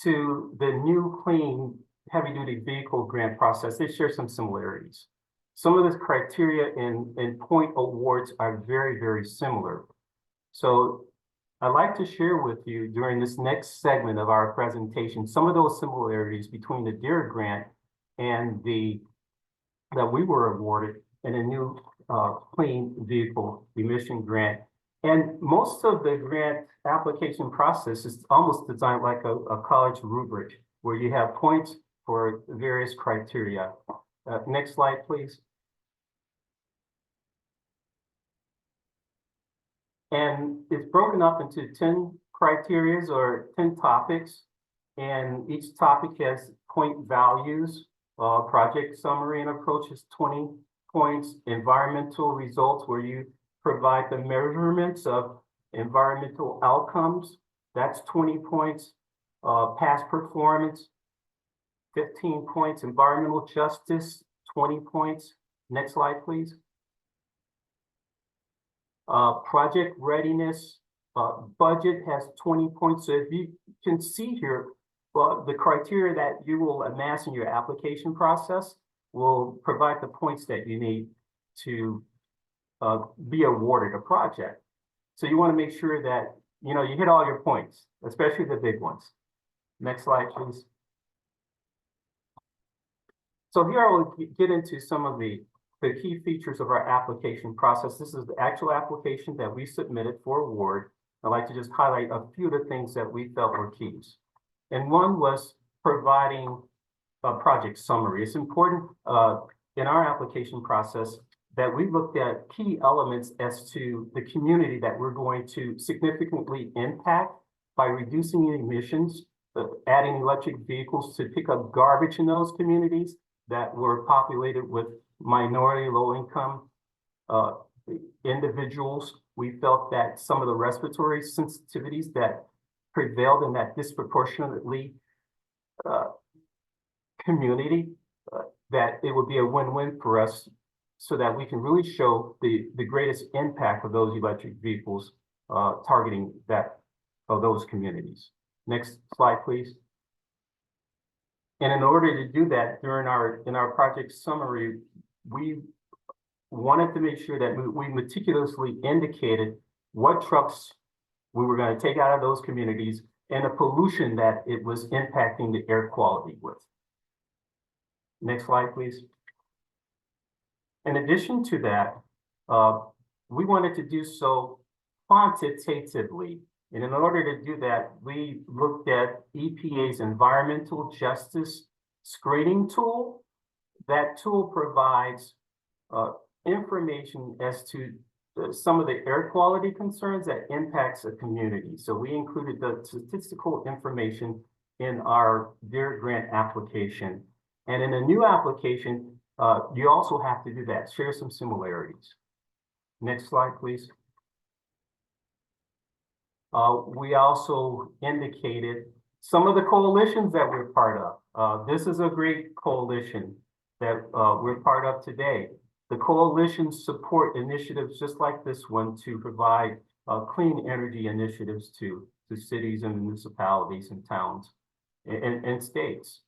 to the new clean heavy-duty vehicle grant process, they share some similarities. Some of the criteria and point awards are very, very similar. So I'd like to share with you during this next segment of our presentation some of those similarities between the DERA grant and that we were awarded in a new clean vehicle emission grant. And most of the grant application process is almost designed like a college rubric where you have points for various criteria. Next slide, please. And it's broken up into 10 criteria are 10 topics, and each topic has point values. Project summary and approach is 20 points. Environmental results, where you provide the measurements of environmental outcomes, that's 20 points. Past performance, 15 points. Environmental justice, 20 points. Next slide, please. Project readiness, budget has 20 points. So if you can see here, the criteria that you will amass in your application process will provide the points that you need to be awarded a project. So you want to make sure that you hit all your points, especially the big ones. Next slide, please. So here I will get into some of the key features of our application process. This is the actual application that we submitted for award. I'd like to just highlight a few of the things that we felt were keys. And one was providing a project summary. It's important in our application process that we looked at key elements as to the community that we're going to significantly impact by reducing emissions, adding electric vehicles to pick up garbage in those communities that were populated with minority, low-income individuals. We felt that some of the respiratory sensitivities that prevailed in that disproportionately community, that it would be a win-win for us so that we can really show the greatest impact of those electric vehicles targeting those communities. Next slide, please. And in order to do that, in our project summary, we wanted to make sure that we meticulously indicated what trucks we were going to take out of those communities and the pollution that it was impacting the air quality with. Next slide, please. In addition to that, we wanted to do so quantitatively. And in order to do that, we looked at EPA's environmental justice screening tool. That tool provides information as to some of the air quality concerns that impacts a community. So we included the statistical information in our DARE grant application. And in a new application, you also have to do that, share some similarities. Next slide, please. We also indicated some of the coalitions that we're part of. This is a great coalition that we're part of today. The coalitions support initiatives just like this one to provide clean energy initiatives to cities and municipalities and towns and states.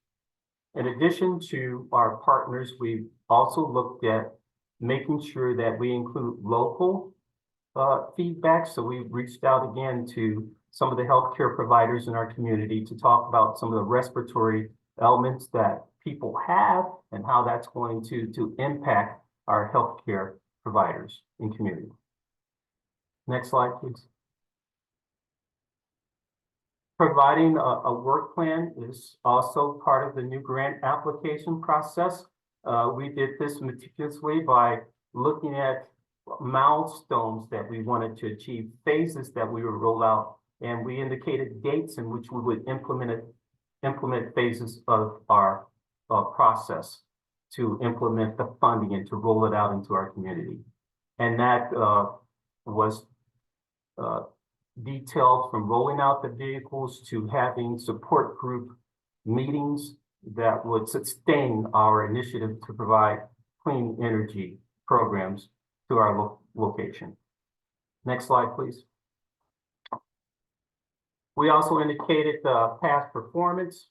In addition to our partners, we've also looked at making sure that we include local feedback. So we reached out again to some of the healthcare providers in our community to talk about some of the respiratory elements that people have and how that's going to impact our healthcare providers in community. Next slide, please. Providing a work plan is also part of the new grant application process. We did this meticulously by looking at milestones that we wanted to achieve, phases that we would roll out, and we indicated dates in which we would implement phases of our process to implement the funding and to roll it out into our community. And that was detailed from rolling out the vehicles to having support group meetings that would sustain our initiative to provide clean energy programs to our location. Next slide, please. We also indicated past performance.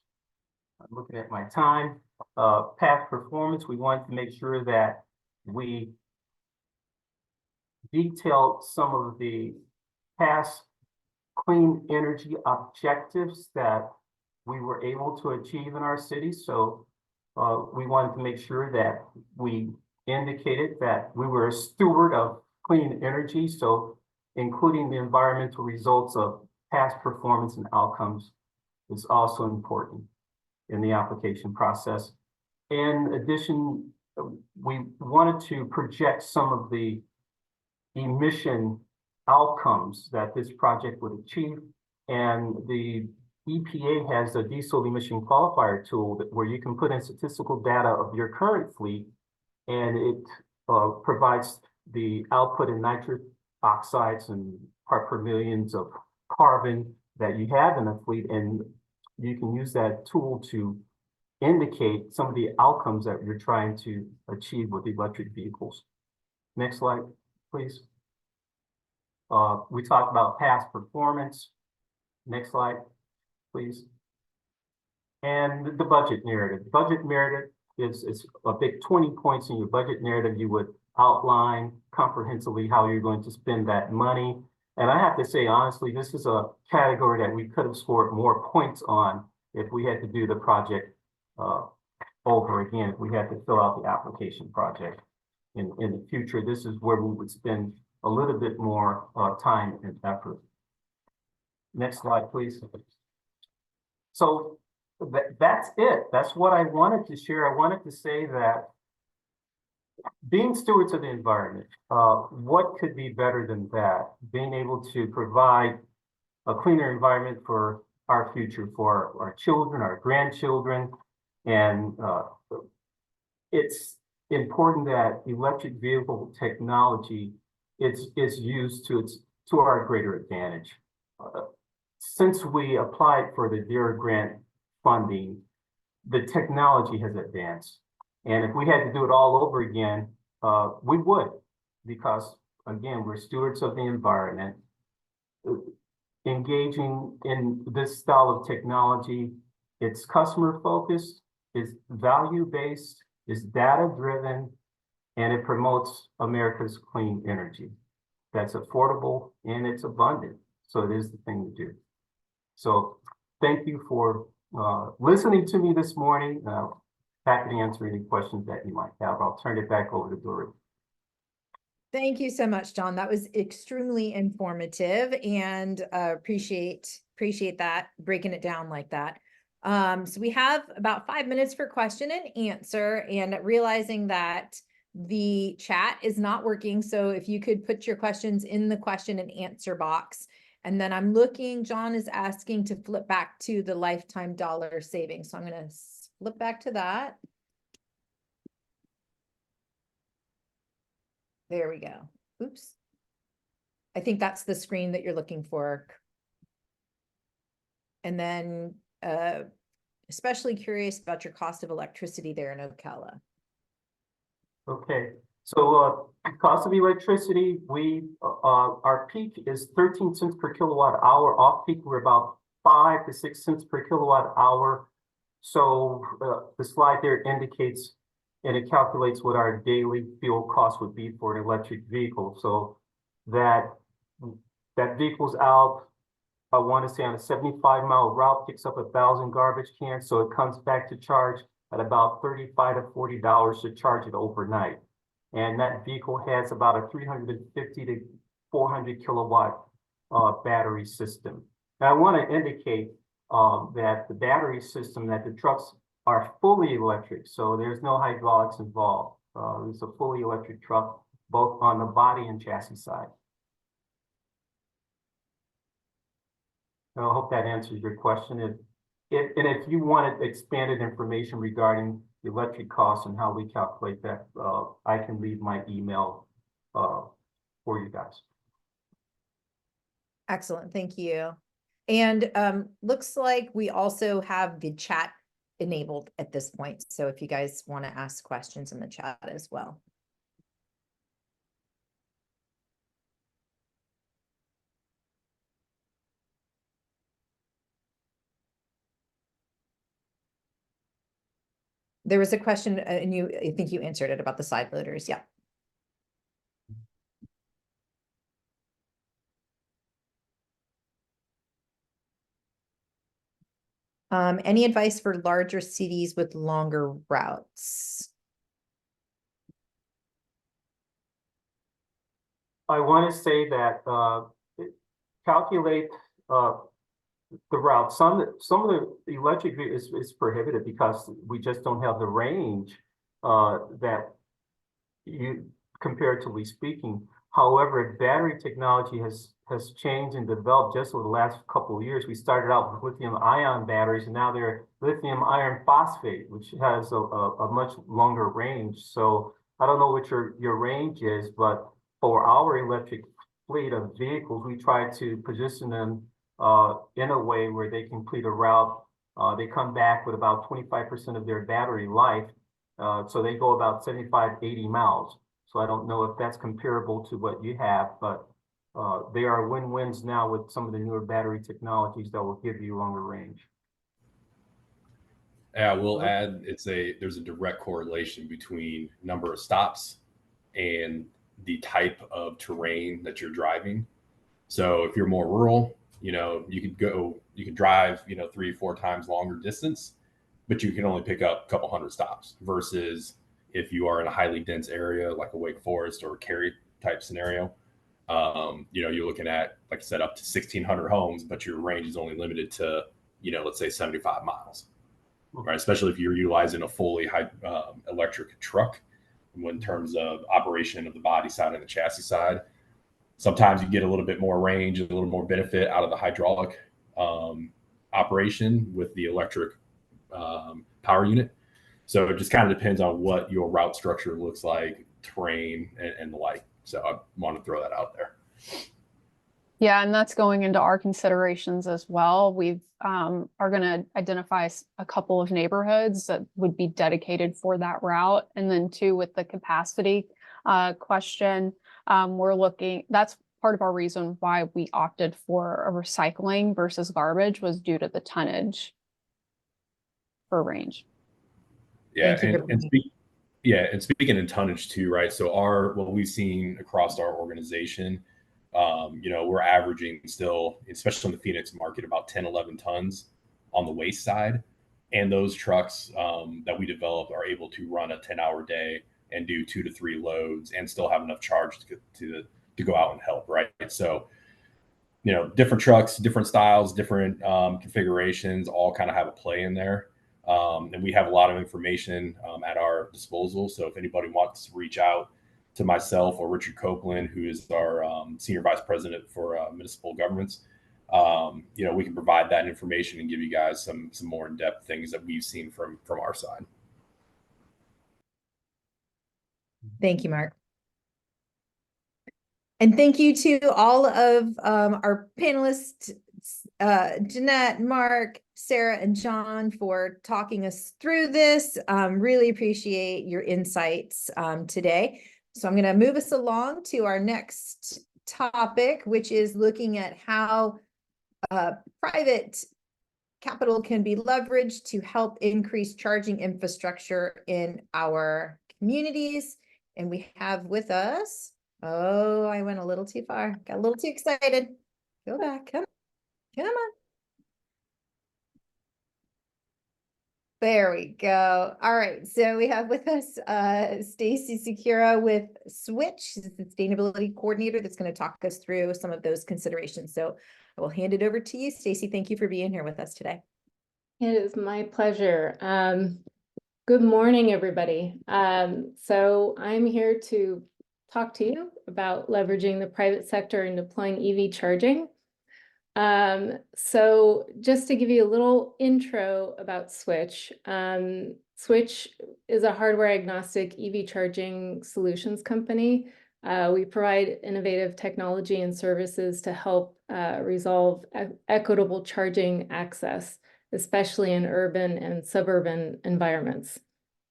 I'm looking at my time. Past performance, we wanted to make sure that we detailed some of the past clean energy objectives that we were able to achieve in our city. So we wanted to make sure that we indicated that we were a steward of clean energy. So including the environmental results of past performance and outcomes is also important in the application process. In addition, we wanted to project some of the emission outcomes that this project would achieve. And the EPA has a diesel emission qualifier tool where you can put in statistical data of your current fleet, and it provides the output in nitric oxides and part per millions of carbon that you have in the fleet, and you can use that tool to indicate some of the outcomes that you're trying to achieve with electric vehicles. Next slide, please. We talked about past performance. Next slide, please. And the budget narrative. Budget narrative is a big 20 points in your budget narrative. You would outline comprehensively how you're going to spend that money. And I have to say, honestly, this is a category that we could have scored more points on if we had to do the project over again, if we had to fill out the application project in the future. This is where we would spend a little bit more time and effort. Next slide, please. So that's it. That's what I wanted to share. I wanted to say that being stewards of the environment, what could be better than that? Being able to provide a cleaner environment for our future, for our children, our grandchildren. And it's important that electric vehicle technology is used to our greater advantage. Since we applied for the DARE grant funding, the technology has advanced. And if we had to do it all over again, we would, because again, we're stewards of the environment. Engaging in this style of technology, it's customer focused, it's value based, it's data driven, and it promotes America's clean energy. That's affordable and it's abundant. So it is the thing to do. So thank you for listening to me this morning. Happy to answer any questions that you might have. I'll turn it back over to Dory. Thank you so much, John. That was extremely informative, and appreciate that, breaking it down like that. So we have about 5 minutes for question and answer, and realizing that the chat is not working. So if you could put your questions in the question and answer box. And then I'm looking, John is asking to flip back to the lifetime dollar savings. So I'm going to flip back to that. There we go. Oops. I think that's the screen that you're looking for. And then especially curious about your cost of electricity there in Ocala. Okay, so cost of electricity, our peak is 13 cents per kilowatt hour. Off peak, we're about 5 to 6 cents per kilowatt hour. So the slide there indicates, and it calculates what our daily fuel cost would be for an electric vehicle. So that vehicle's out, I want to say on a 75-mile route, picks up 1,000 garbage cans. So it comes back to charge at about $35 to $40 to charge it overnight. And that vehicle has about a 350 to 400 kilowatt battery system. And I want to indicate that the battery system, that the trucks are fully electric, so there's no hydraulics involved. It's a fully electric truck, both on the body and chassis side. I hope that answers your question. And if you wanted expanded information regarding the electric costs and how we calculate that, I can leave my email for you guys. Excellent, thank you. And looks like we also have the chat enabled at this point. So if you guys want to ask questions in the chat as well. There was a question, and I think you answered it about the side loaders. Yeah. Any advice for larger cities with longer routes? I want to say that calculate the route. Some of the electric vehicles is prohibited because we just don't have the range that you, comparatively speaking. However, battery technology has changed and developed just over the last couple of years. We started out with lithium-ion batteries, and now they're lithium iron phosphate, which has a much longer range. So I don't know what your range is, but for our electric fleet of vehicles, we try to position them in a way where they complete a route. They come back with about 25% of their battery life. So they go about 75, 80 miles. So I don't know if that's comparable to what you have, but they are win-wins now with some of the newer battery technologies that will give you longer range. Yeah, I will add there's a direct correlation between number of stops and the type of terrain that you're driving. So if you're more rural, you could drive, 3 or 4 times longer distance, but you can only pick up a couple hundred stops versus if you are in a highly dense area like a Wake Forest or a Cary type scenario. You're looking at, like I said, up to 1,600 homes, but your range is only limited to, let's say 75 miles, right? Especially if you're utilizing a fully electric truck in terms of operation of the body side and the chassis side. Sometimes you get a little bit more range, a little more benefit out of the hydraulic operation with the electric power unit. So it just kind of depends on what your route structure looks like, terrain, and the like. So I want to throw that out there. Yeah, and that's going into our considerations as well. We've are going to identify a couple of neighborhoods that would be dedicated for that route. And then too, with the capacity question, we're looking, that's part of our reason why we opted for a recycling versus garbage was due to the tonnage for range. Yeah, and speaking in tonnage too, right? So what we've seen across our organization, we're averaging still, especially in the Phoenix market, about 10, 11 tons on the waste side. And those trucks that we developed are able to run a 10-hour day and do 2 to 3 loads and still have enough charge to go out and help, right? So, different trucks, different styles, different configurations, all kind of have a play in there. And we have a lot of information at our disposal. So if anybody wants to reach out to myself or Richard Copeland, who is our Senior Vice President for Municipal Governments, we can provide that information and give you guys some more in-depth things that we've seen from our side. Thank you, Mark. And thank you to all of our panelists, Jeanette, Mark, Sarah, and John, for talking us through this. Really appreciate your insights today. So I'm going to move us along to our next topic, which is looking at how private capital can be leveraged to help increase charging infrastructure in our communities. And we have with us, oh, I went a little too far, got a little too excited. Go back, come on. There we go. All right, so we have with us Stacy Secura with Switch, the sustainability coordinator, that's going to talk us through some of those considerations. So I will hand it over to you, Stacy. Thank you for being here with us today. It is my pleasure. Good morning, everybody. So I'm here to talk to you about leveraging the private sector and deploying EV charging. So just to give you a little intro about Switch, Switch is a hardware agnostic EV charging solutions company. We provide innovative technology and services to help resolve equitable charging access, especially in urban and suburban environments.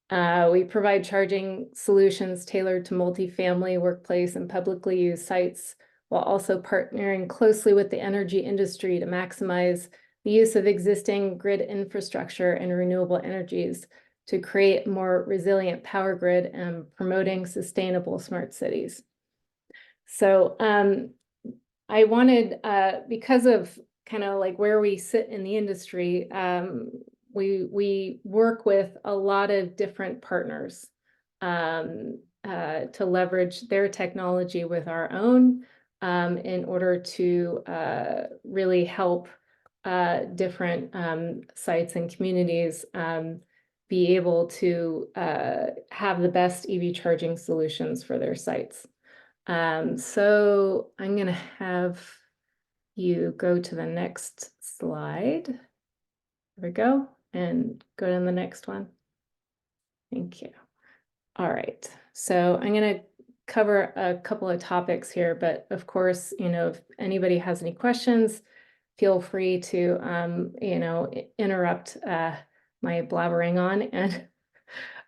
We provide charging solutions tailored to multifamily, workplace, and publicly used sites, while also partnering closely with the energy industry to maximize the use of existing grid infrastructure and renewable energies to create a more resilient power grid and promoting sustainable smart cities. So I wanted, because of kind of like where we sit in the industry, we work with a lot of different partners to leverage their technology with our own in order to really help different sites and communities be able to have the best EV charging solutions for their sites. So I'm going to have you go to the next slide. There we go. And go to the next one. Thank you. All right. So I'm going to cover a couple of topics here, but of course, if anybody has any questions, feel free to, interrupt my blabbering on, and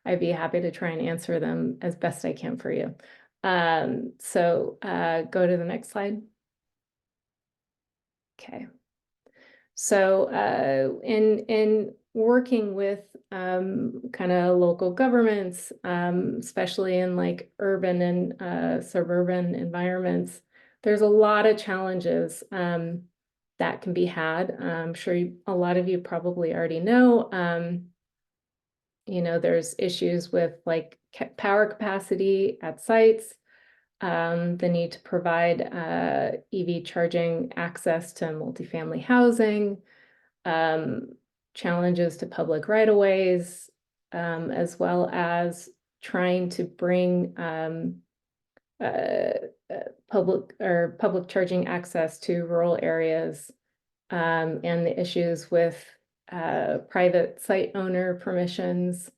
I'd be happy to try and answer them as best I can for you. So go to the next slide. Okay. So in working with kind of local governments, especially in like urban and suburban environments, there's a lot of challenges that can be had. I'm sure a lot of you probably already know. There's issues with like power capacity at sites, the need to provide EV charging access to multifamily housing, challenges to public right-of-ways, as well as trying to bring public charging access to rural areas, and the issues with private site owner permissions,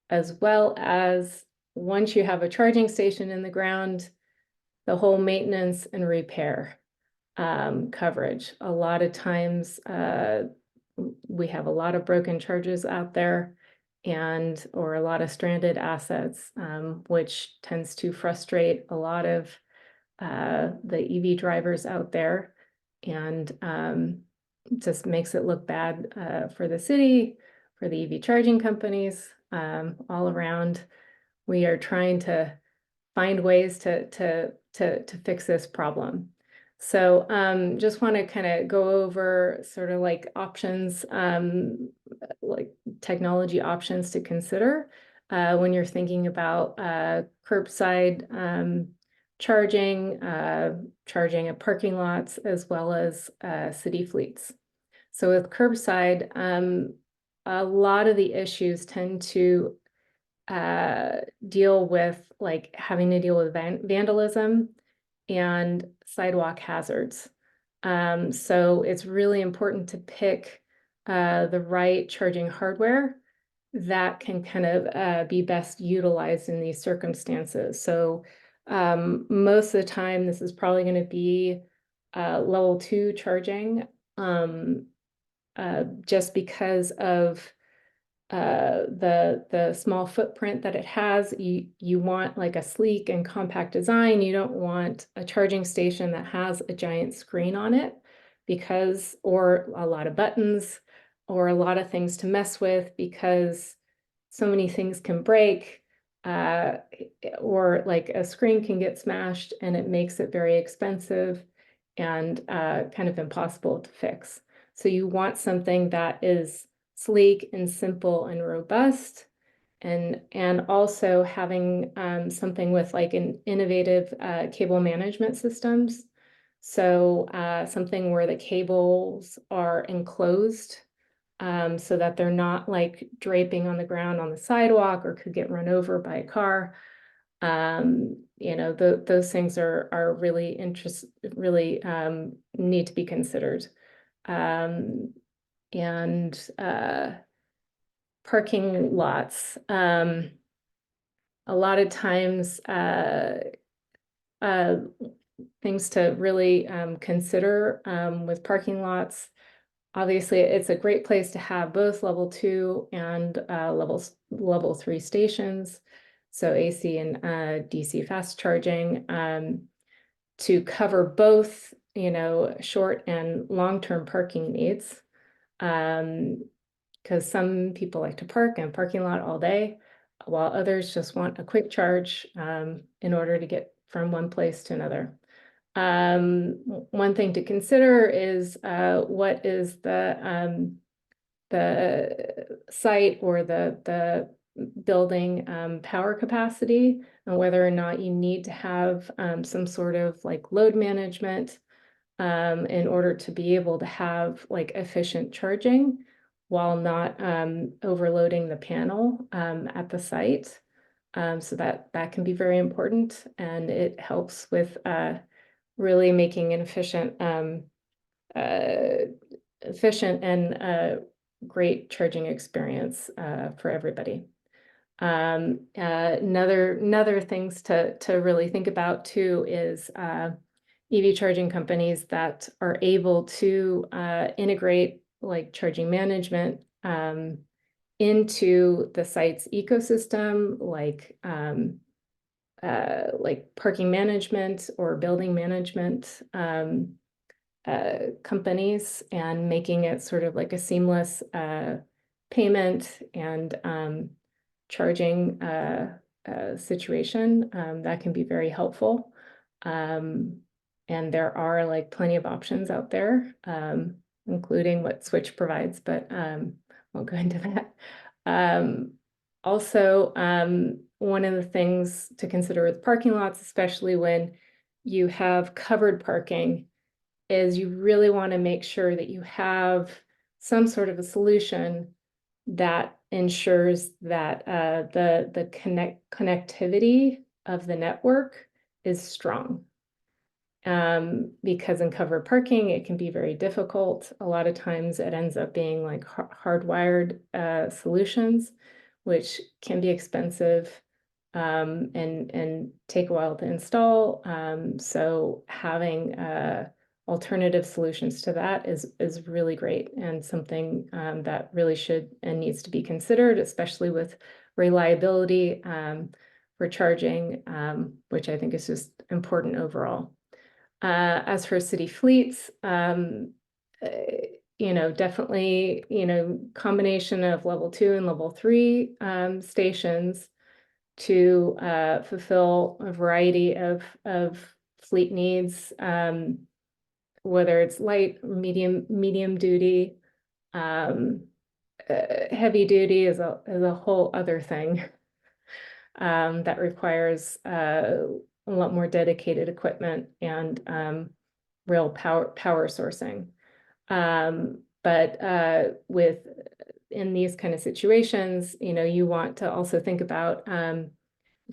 as well as once you have a charging station in the ground, the whole maintenance and repair coverage. A lot of times we have a lot of broken chargers out there or a lot of stranded assets, which tends to frustrate a lot of the EV drivers out there, and just makes it look bad for the city, for the EV charging companies, all around. We are trying to find ways to fix this problem. So just want to kind of go over sort of like options, like technology options to consider when you're thinking about curbside charging at parking lots, as well as city fleets. So with curbside, a lot of the issues tend to deal with like having to deal with vandalism and sidewalk hazards. So it's really important to pick the right charging hardware that can kind of be best utilized in these circumstances. So most of the time, this is probably going to be level 2 charging, just because of the small footprint that it has. You want like a sleek and compact design. You don't want a charging station that has a giant screen on it, or a lot of buttons, or a lot of things to mess with, because so many things can break, or like a screen can get smashed, and it makes it very expensive and kind of impossible to fix. So you want something that is sleek and simple and robust, and also having something with like an innovative cable management systems. So something where the cables are enclosed, so that they're not like draping on the ground on the sidewalk or could get run over by a car. Those things are really need to be considered. And parking lots. A lot of times, things to really consider with parking lots. Obviously, it's a great place to have both level 2 and level 3 stations. So AC and DC fast charging, to cover both, short and long-term parking needs. Because some people like to park in a parking lot all day, while others just want a quick charge in order to get from one place to another. One thing to consider is what is the site or the building power capacity, and whether or not you need to have some sort of like load management in order to be able to have like efficient charging while not overloading the panel at the site. So that can be very important, and it helps with really making an efficient and great charging experience for everybody. Another things to really think about too is EV charging companies that are able to integrate like charging management into the site's ecosystem, like parking management or building management companies, and making it sort of like a seamless payment and charging situation. That can be very helpful. And there are like plenty of options out there, including what Switch provides, but won't go into that. Also, one of the things to consider with parking lots, especially when you have covered parking, is you really want to make sure that you have some sort of a solution that ensures that the connectivity of the network is strong. Because in covered parking, it can be very difficult. A lot of times it ends up being like hardwired solutions, which can be expensive and take a while to install. So having alternative solutions to that is really great, and something that really should and needs to be considered, especially with reliability for charging, which I think is just important overall. As for city fleets, definitely, combination of level 2 and level 3 stations to fulfill a variety of fleet needs, whether it's light, medium duty, heavy duty is a whole other thing that requires a lot more dedicated equipment and real power sourcing. But in these kind of situations, you want to also think about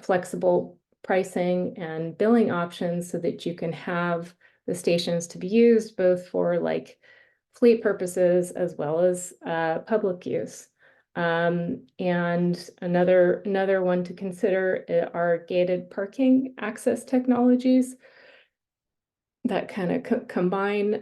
flexible pricing and billing options so that you can have the stations to be used both for like fleet purposes as well as public use. And another one to consider are gated parking access technologies that kind of combine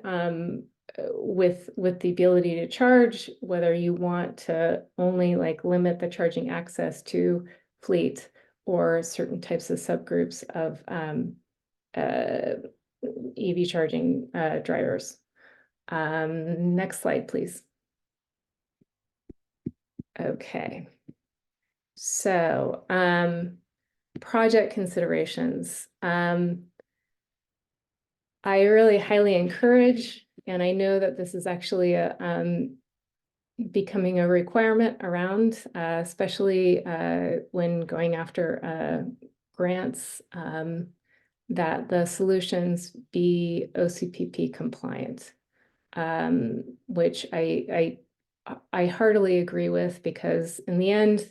with the ability to charge, whether you want to only like limit the charging access to fleet or certain types of subgroups of EV charging drivers. Next slide, please. Okay. So project considerations. I really highly encourage, and I know that this is actually becoming a requirement around, especially when going after grants, that the solutions be OCPP compliant, which I heartily agree with, because in the end,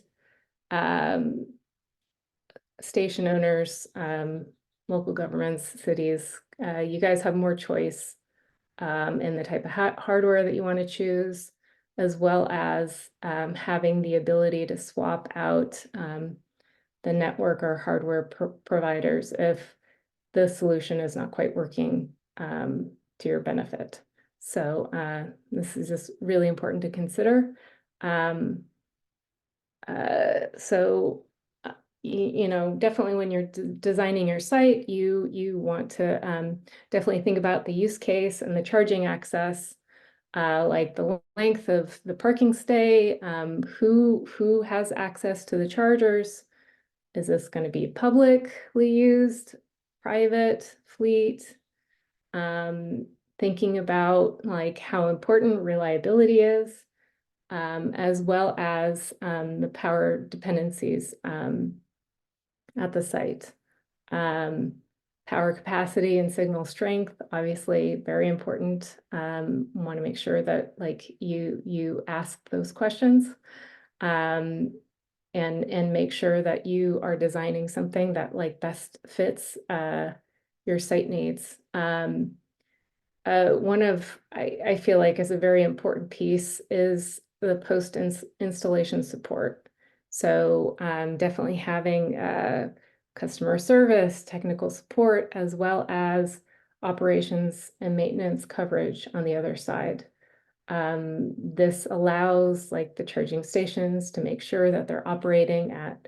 station owners, local governments, cities, you guys have more choice in the type of hardware that you want to choose, as well as having the ability to swap out the network or hardware providers if the solution is not quite working to your benefit. So this is just really important to consider. Definitely when you're designing your site, you want to definitely think about the use case and the charging access, like the length of the parking stay, who has access to the chargers. Is this going to be publicly used, private, fleet? Thinking about like how important reliability is, as well as the power dependencies at the site. Power capacity and signal strength, obviously very important. Want to make sure that like you ask those questions. and make sure that you are designing something that like best fits your site needs. One of I feel like is a very important piece is the post installation support. So definitely having customer service, technical support, as well as operations and maintenance coverage on the other side. This allows like the charging stations to make sure that they're operating at,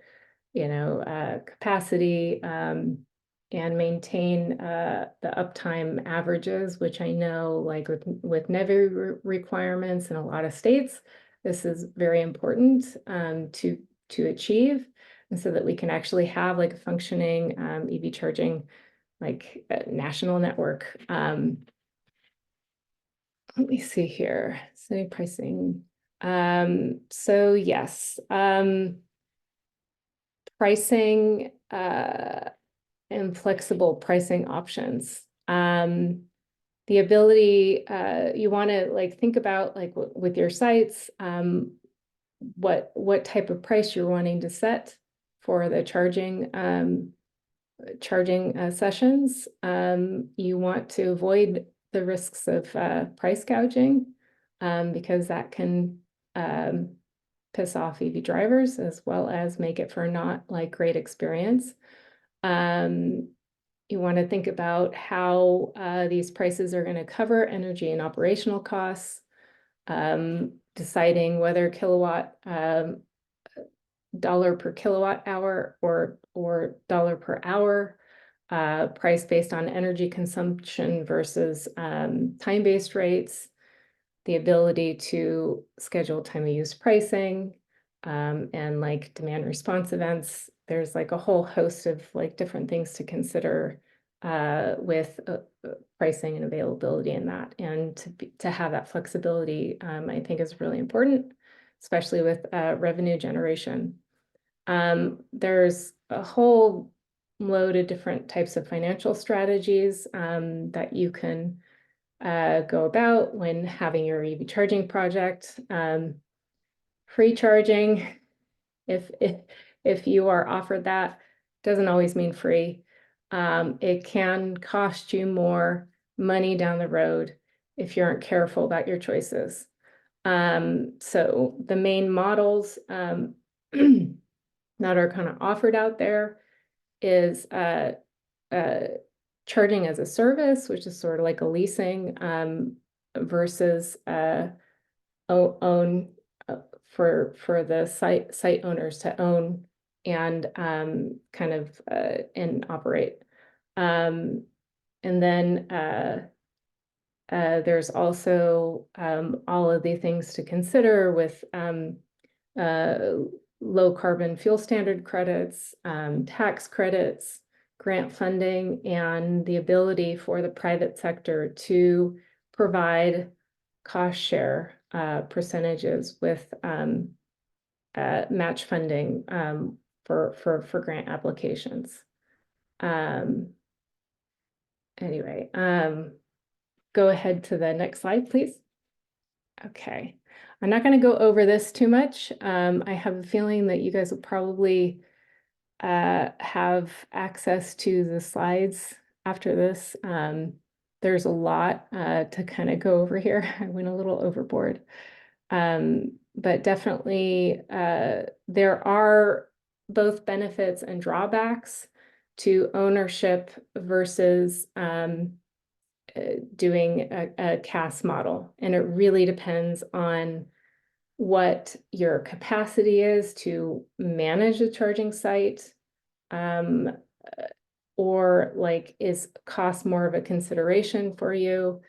capacity, and maintain the uptime averages, which I know like with NEVI requirements in a lot of states, this is very important to achieve, and so that we can actually have like a functioning EV charging like national network. Let me see here. City pricing. So yes, pricing and flexible pricing options. The ability, you want to like think about like with your sites, what type of price you're wanting to set for the charging sessions. You want to avoid the risks of price gouging, because that can piss off EV drivers as well as make it for not like great experience. You want to think about how these prices are going to cover energy and operational costs, deciding whether dollar per kilowatt hour or dollar per hour, price based on energy consumption versus time-based rates, the ability to schedule time of use pricing, and like demand response events. There's like a whole host of like different things to consider with pricing and availability in that, and to have that flexibility, I think is really important, especially with revenue generation. There's a whole load of different types of financial strategies that you can go about when having your EV charging project. Free charging, if you are offered that, doesn't always mean free. It can cost you more money down the road if you aren't careful about your choices. So the main models that are kind of offered out there is charging as a service, which is sort of like a leasing, versus own for the site owners to own and kind of and operate. And then there's also all of the things to consider with low carbon fuel standard credits, tax credits, grant funding, and the ability for the private sector to provide cost share percentages with match funding for grant applications. Anyway, go ahead to the next slide, please. Okay, I'm not going to go over this too much. I have a feeling that you guys will probably have access to the slides after this. There's a lot to kind of go over here. I went a little overboard. But definitely there are both benefits and drawbacks to ownership versus doing a CAS model. And it really depends on what your capacity is to manage a charging site, or like is cost more of a consideration for you.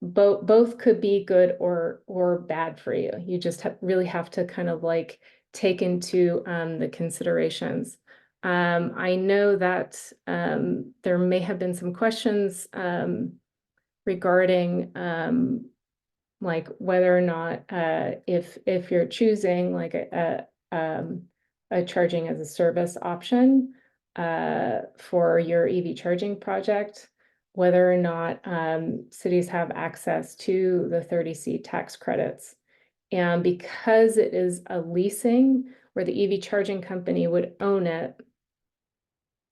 Both could be good or bad for you. You just really have to kind of like take into the considerations. I know that there may have been some questions regarding like whether or not if you're choosing like a charging as a service option for your EV charging project, whether or not cities have access to the 30C tax credits. And because it is a leasing where the EV charging company would own it,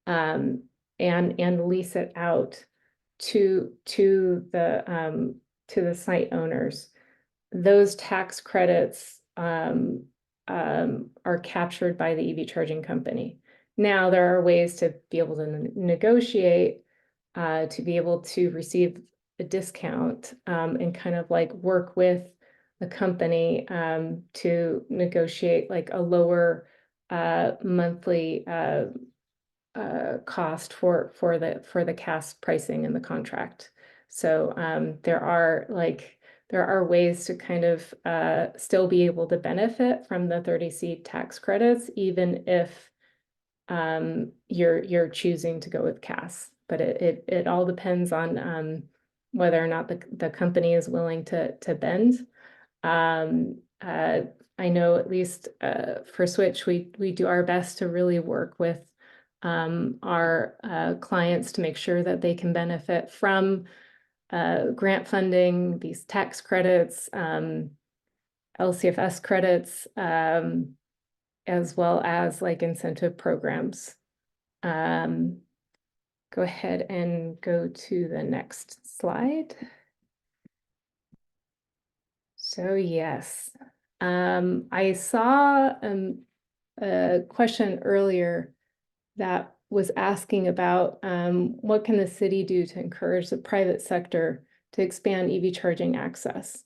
and lease it out to the site owners, those tax credits are captured by the EV charging company. Now, there are ways to be able to negotiate to be able to receive a discount and kind of like work with the company to negotiate like a lower monthly cost for the CAS pricing in the contract. So there are ways to kind of still be able to benefit from the 30C tax credits, even if you're choosing to go with CAS. But it all depends on whether or not the company is willing to bend. I know at least for Switch, we do our best to really work with our clients to make sure that they can benefit from grant funding, these tax credits, LCFS credits, as well as like incentive programs. Go ahead and go to the next slide. So yes, I saw a question earlier that was asking about what can the city do to encourage the private sector to expand EV charging access?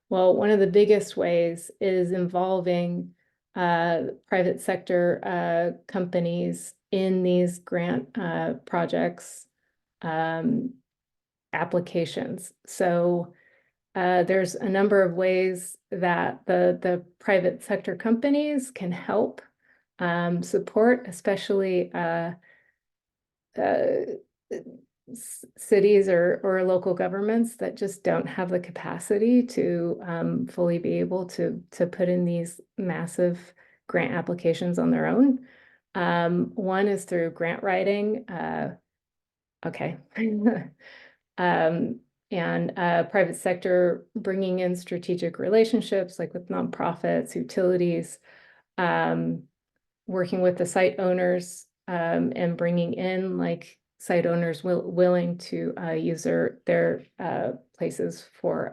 Well, one of the biggest ways is involving private sector companies in these grant projects applications. So there's a number of ways that the private sector companies can help support, especially cities or local governments that just don't have the capacity to fully be able to put in these massive grant applications on their own. One is through grant writing. Okay. And private sector bringing in strategic relationships like with nonprofits, utilities, working with the site owners and bringing in like site owners willing to use their places for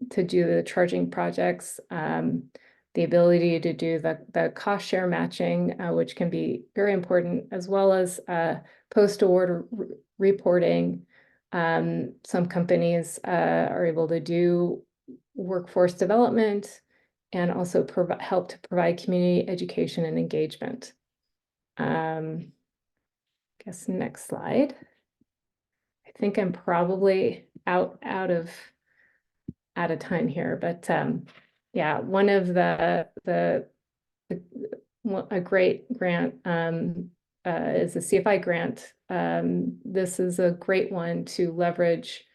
to do the charging projects, the ability to do the cost share matching, which can be very important, as well as post-award reporting. Some companies are able to do workforce development and also help to provide community education and engagement. Guess next slide. I think I'm probably out of time here, but yeah, one of a great grant is a CFI grant. This is a great one to leverage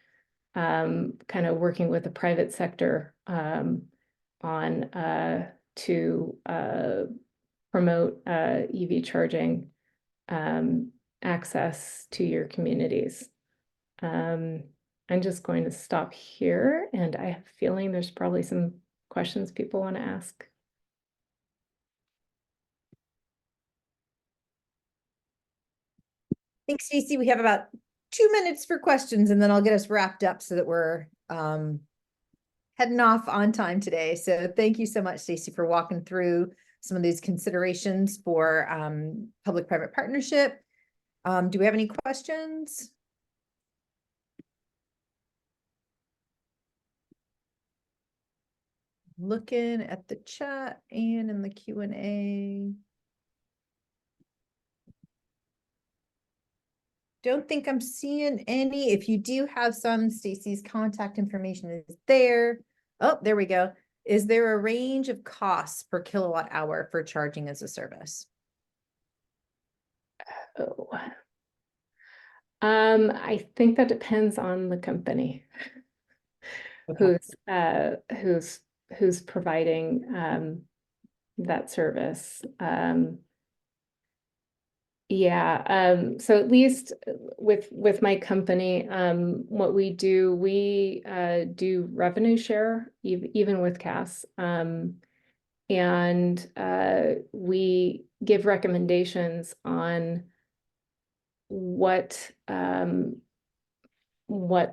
kind of working with the private sector on to promote EV charging access to your communities. I'm just going to stop here, and I have a feeling there's probably some questions people want to ask. Thanks, Stacey. We have about 2 minutes for questions, and then I'll get us wrapped up so that we're heading off on time today. So thank you so much, Stacey, for walking through some of these considerations for public-private partnership. Do we have any questions? Looking at the chat and in the Q&A. Don't think I'm seeing any. If you do have some, Stacey's contact information is there. Oh, there we go. Is there a range of costs per kilowatt hour for charging as a service? Oh, I think that depends on the company. Okay. Who's providing that service. Yeah, so at least with my company, what we do revenue share even with CAS. And we give recommendations on what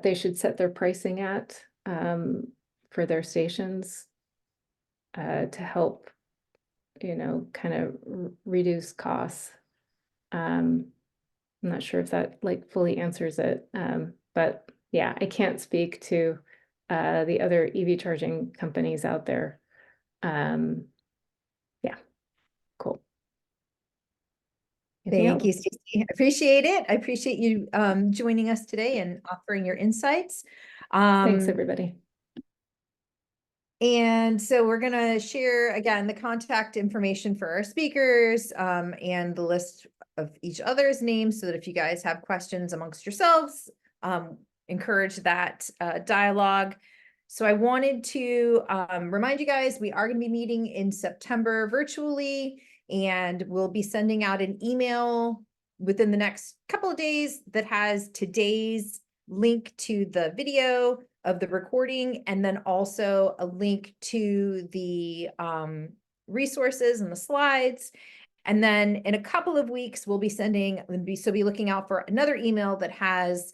they should set their pricing at for their stations to help, kind of reduce costs. I'm not sure if that like fully answers it, but yeah, I can't speak to the other EV charging companies out there. Yeah, cool. Thank you, Stacey. I appreciate it. I appreciate you joining us today and offering your insights. Thanks, everybody. And so we're going to share again the contact information for our speakers and the list of each other's names so that if you guys have questions amongst yourselves, encourage that dialogue. So I wanted to remind you guys, we are going to be meeting in September virtually, and we'll be sending out an email within the next couple of days that has today's link to the video of the recording, and then also a link to the resources and the slides. And then in a couple of weeks, we'll be be looking out for another email that has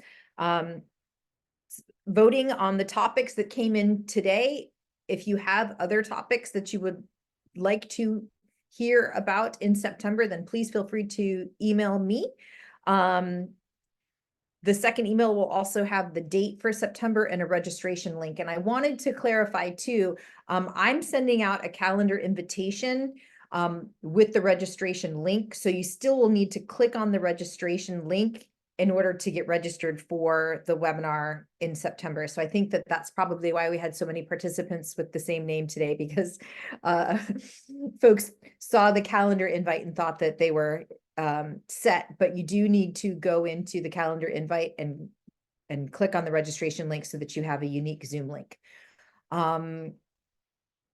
voting on the topics that came in today. If you have other topics that you would like to hear about in September, then please feel free to email me. The second email will also have the date for September and a registration link. And I wanted to clarify too, I'm sending out a calendar invitation with the registration link. So you still will need to click on the registration link in order to get registered for the webinar in September. So I think that that's probably why we had so many participants with the same name today, because folks saw the calendar invite and thought that they were set, but you do need to go into the calendar invite and click on the registration link so that you have a unique Zoom link. All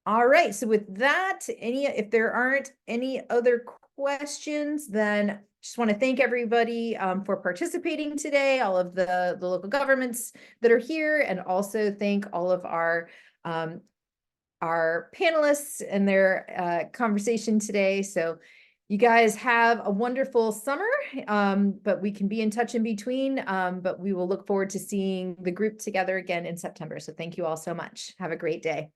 right, so with that, if there aren't any other questions, then just want to thank everybody for participating today, all of the local governments that are here, and also thank all of our panelists and their conversation today. So you guys have a wonderful summer, but we can be in touch in between, but we will look forward to seeing the group together again in September. So thank you all so much. Have a great day.